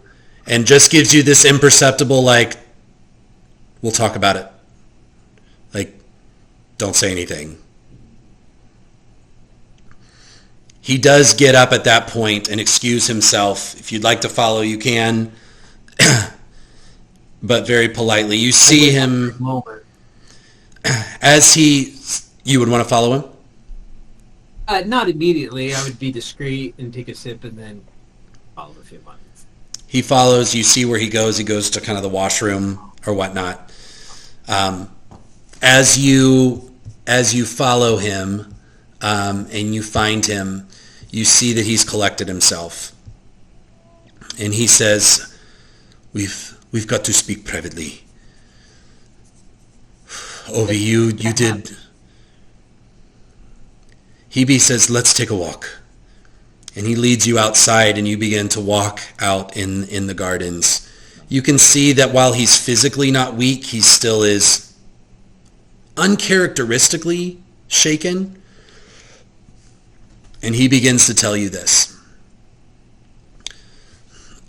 Speaker 1: and just gives you this imperceptible, like, we'll talk about it. Like, don't say anything. He does get up at that point and excuse himself. If you'd like to follow, you can. But very politely. You see him as you would want to follow him?
Speaker 2: Not immediately. I would be discreet and take a sip and then follow a few months.
Speaker 1: He follows. You see where he goes. He goes to kind of the washroom or whatnot. As you follow him and you find him, you see that he's collected himself. And he says, We've got to speak privately. Ovi, you did... Hebe says, let's take a walk. And he leads you outside and you begin to walk out in the gardens. You can see that while he's physically not weak, he still is uncharacteristically shaken. And he begins to tell you this.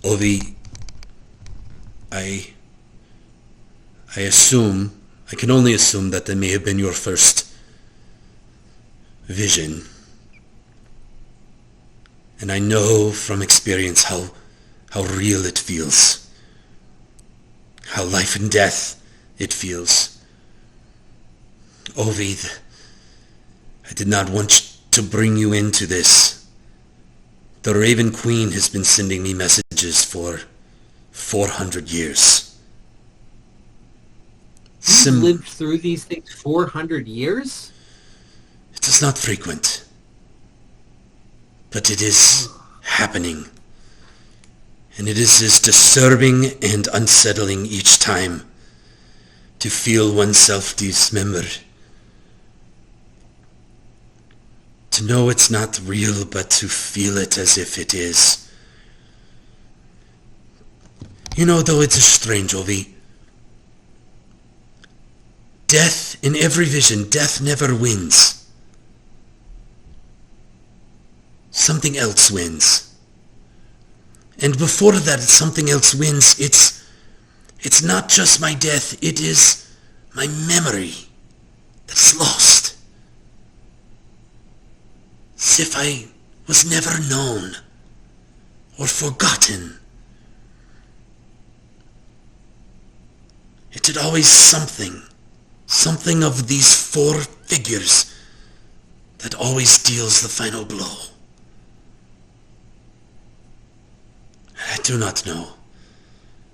Speaker 1: Ovi, I can only assume that may have been your first vision. And I know from experience how real it feels. How life and death it feels. Ovid, I did not want to bring you into this, The Raven Queen has been sending me messages for 400 years.
Speaker 2: You've lived through these things 400 years?
Speaker 1: It is not frequent, but it is happening. And it is as disturbing and unsettling each time to feel oneself dismembered. To know it's not real, but to feel it as if it is. You know, though, it is strange, Ovi. Death, in every vision, death never wins. Something else wins. And before that something else wins, it's not just my death, it is my memory that's lost. As if I was never known or forgotten. It had always something of these four figures that always deals the final blow. I do not know.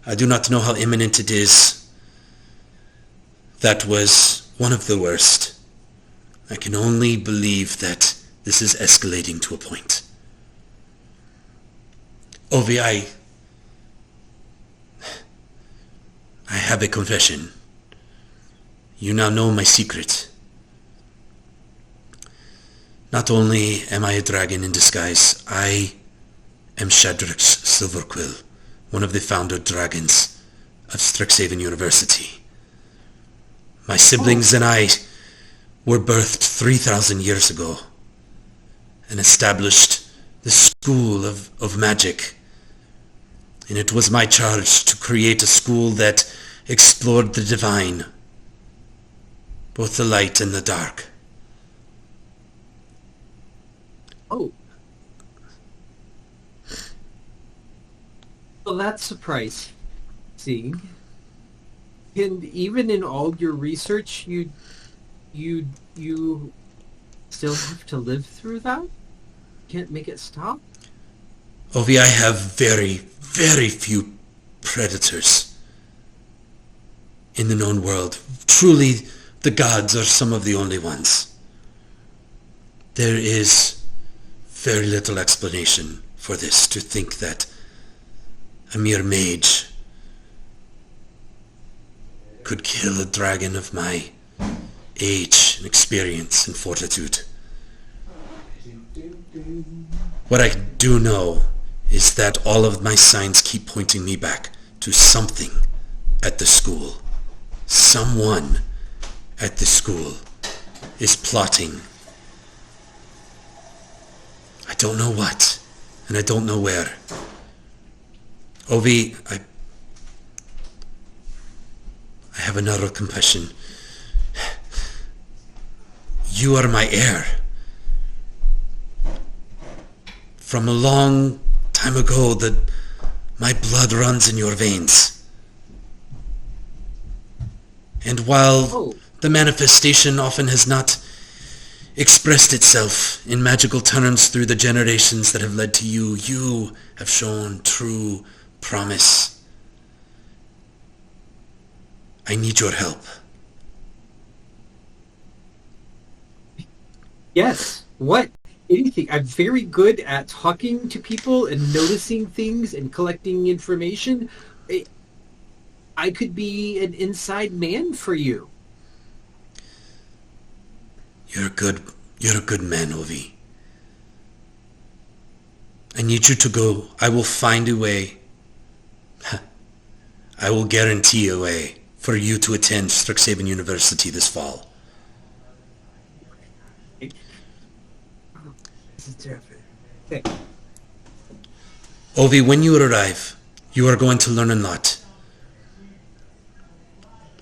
Speaker 1: I do not know how imminent it is. That was one of the worst. I can only believe that this is escalating to a point. Ovi, I have a confession. You now know my secret. Not only am I a dragon in disguise, I am Shadrach's Silverquill, one of the founder dragons of Strixhaven University. My siblings and I were birthed 3,000 years ago and established the School of Magic. And it was my charge to create a school that explored the divine, both the light and the dark.
Speaker 2: Oh. Well, that's surprising. And even in all your research, you still have to live through that? Can't make it stop?
Speaker 1: Ovi, I have very, very few predators in the known world. Truly, the gods are some of the only ones. There is very little explanation for this, to think that a mere mage could kill a dragon of my age and experience and fortitude. What I do know is that all of my signs keep pointing me back to something at the school. Someone at the school is plotting. I don't know what, and I don't know where. Ovi, I have another confession. You are my heir. From a long time ago, that my blood runs in your veins. And while the manifestation often has not expressed itself in magical terms through the generations that have led to you, you have shown true promise. I need your help.
Speaker 2: Yes. What? Anything. I'm very good at talking to people and noticing things and collecting information. I could be an inside man for you.
Speaker 1: You're a good man, Ovi. I need you to go. I will find a way. I will guarantee a way for you to attend Strixhaven University this fall.
Speaker 2: This is terrific. Okay.
Speaker 1: Ovi, when you arrive, you are going to learn a lot.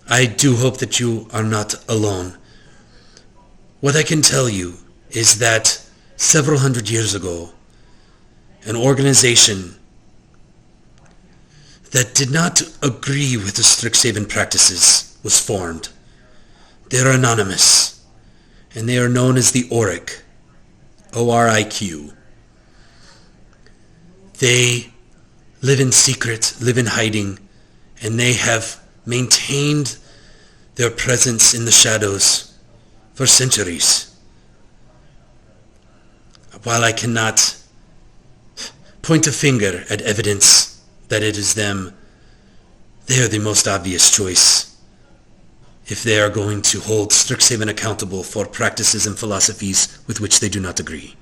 Speaker 1: I do hope that you are not alone. What I can tell you is that several hundred years ago, an organization that did not agree with the Strixhaven practices was formed. They're anonymous, and they are known as the Oriq, O-R-I-Q. They live in secret, live in hiding, and they have maintained their presence in the shadows for centuries. While I cannot point a finger at evidence that it is them, they are the most obvious choice if they are going to hold Strixhaven accountable for practices and philosophies with which they do not agree.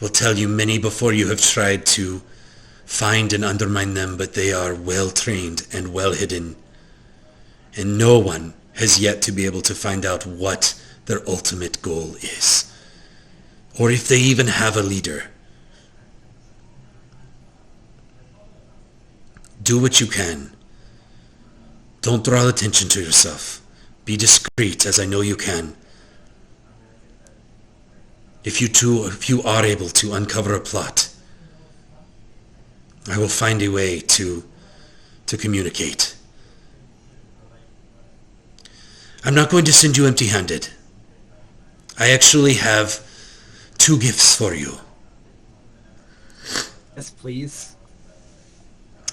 Speaker 1: Will tell you many before you have tried to find and undermine them, but they are well trained and well hidden, and no one has yet to be able to find out what their ultimate goal is, or if they even have a leader. Do what you can. Don't draw attention to yourself. Be discreet, as I know you can. If you are able to uncover a plot, I will find a way to communicate. I'm not going to send you empty-handed. I actually have 2 gifts for you.
Speaker 2: Yes, please.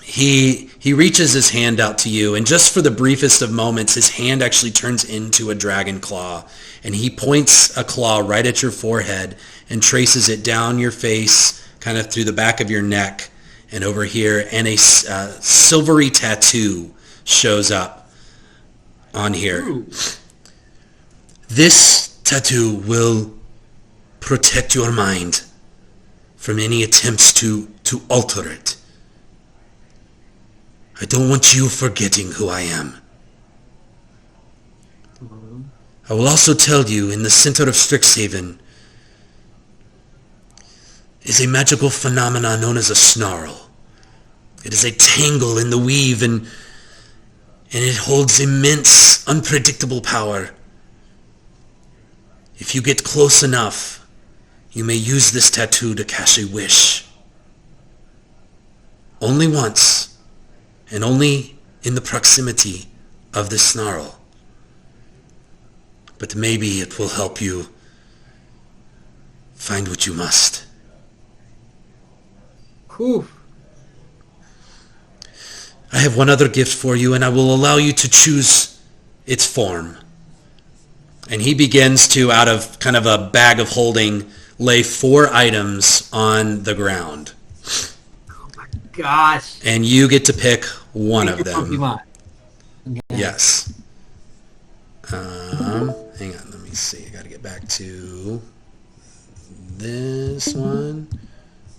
Speaker 1: He reaches his hand out to you, and just for the briefest of moments, his hand actually turns into a dragon claw, and he points a claw right at your forehead and traces it down your face, kind of through the back of your neck and over here, and a silvery tattoo shows up on here.
Speaker 2: Ooh.
Speaker 1: This tattoo will protect your mind from any attempts to alter it. I don't want you forgetting who I am.
Speaker 2: Mm-hmm.
Speaker 1: I will also tell you, in the center of Strixhaven is a magical phenomenon known as a snarl. It is a tangle in the weave, and it holds immense, unpredictable power. If you get close enough, you may use this tattoo to cash a wish. Only once, and only in the proximity of this snarl. But maybe it will help you find what you must.
Speaker 2: Whew.
Speaker 1: I have one other gift for you, and I will allow you to choose its form. And he begins to, out of kind of a bag of holding, lay 4 items on the ground.
Speaker 2: Oh my gosh.
Speaker 1: And you get to pick one of them.
Speaker 2: Pokemon. Okay.
Speaker 1: Yes. Hang on, let me see. I got to get back to this one.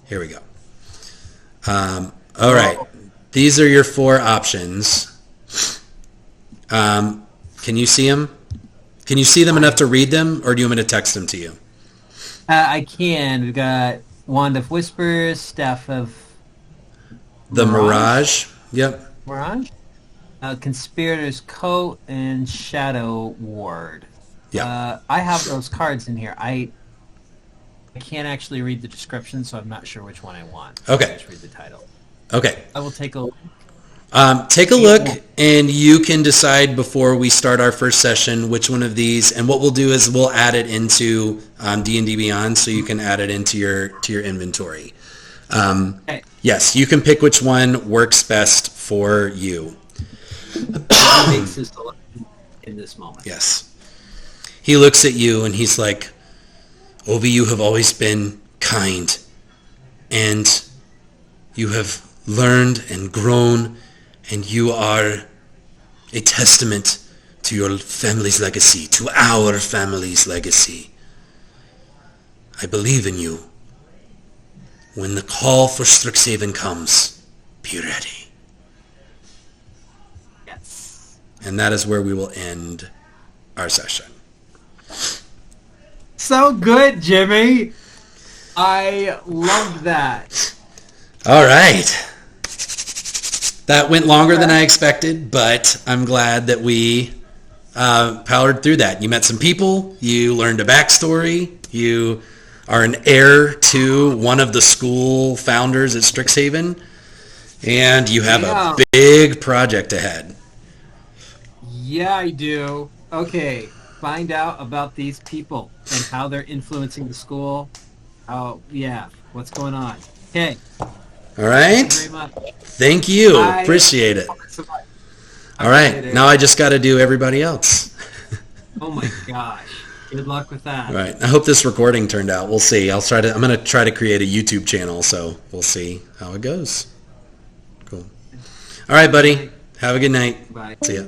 Speaker 1: Here we go. All right. These are your 4 options. Can you see them? Can you see them enough to read them, or do you want me to text them to you?
Speaker 2: I can. We've got Wand of Whispers, Staff of
Speaker 1: The Mirage. Yep.
Speaker 2: Mirage. Conspirator's Coat, and Shadow Ward.
Speaker 1: Yeah.
Speaker 2: I have those cards in here. I can't actually read the description, so I'm not sure which one I want.
Speaker 1: Okay.
Speaker 2: I just read the title.
Speaker 1: Okay.
Speaker 2: I will take a look.
Speaker 1: Take a look, and you can decide before we start our first session which one of these. And what we'll do is we'll add it into D&D Beyond, so you can add it into your inventory.
Speaker 2: Okay.
Speaker 1: Yes, you can pick which one works best for you.
Speaker 2: He makes his selection in this moment.
Speaker 1: Yes. He looks at you and he's like, Ovi, you have always been kind, and you have learned and grown, and you are a testament to your family's legacy, to our family's legacy. I believe in you. When the call for Strixhaven comes, be ready.
Speaker 2: Yes.
Speaker 1: And that is where we will end our session.
Speaker 2: So good, Jimmy. I loved that.
Speaker 1: All right. That went longer than I expected, but I'm glad that we powered through that. You met some people. You learned a backstory. You are an heir to one of the school founders at Strixhaven, and you have a big project ahead.
Speaker 2: Yeah, I do. Okay, find out about these people and how they're influencing the school. Oh, yeah. What's going on? Okay.
Speaker 1: All
Speaker 2: Thank
Speaker 1: right.
Speaker 2: you very much.
Speaker 1: Thank you.
Speaker 2: Bye.
Speaker 1: Appreciate it.
Speaker 2: So much.
Speaker 1: All
Speaker 2: Talk to you
Speaker 1: right.
Speaker 2: later.
Speaker 1: Now I just got to do everybody else.
Speaker 2: Oh my gosh. Good luck with
Speaker 1: All
Speaker 2: that.
Speaker 1: right. I hope this recording turned out. We'll see. I'm going to try to create a YouTube channel, so we'll see how it goes. Cool. All right, buddy.
Speaker 2: Bye.
Speaker 1: Have a good night.
Speaker 2: Bye.
Speaker 1: See ya.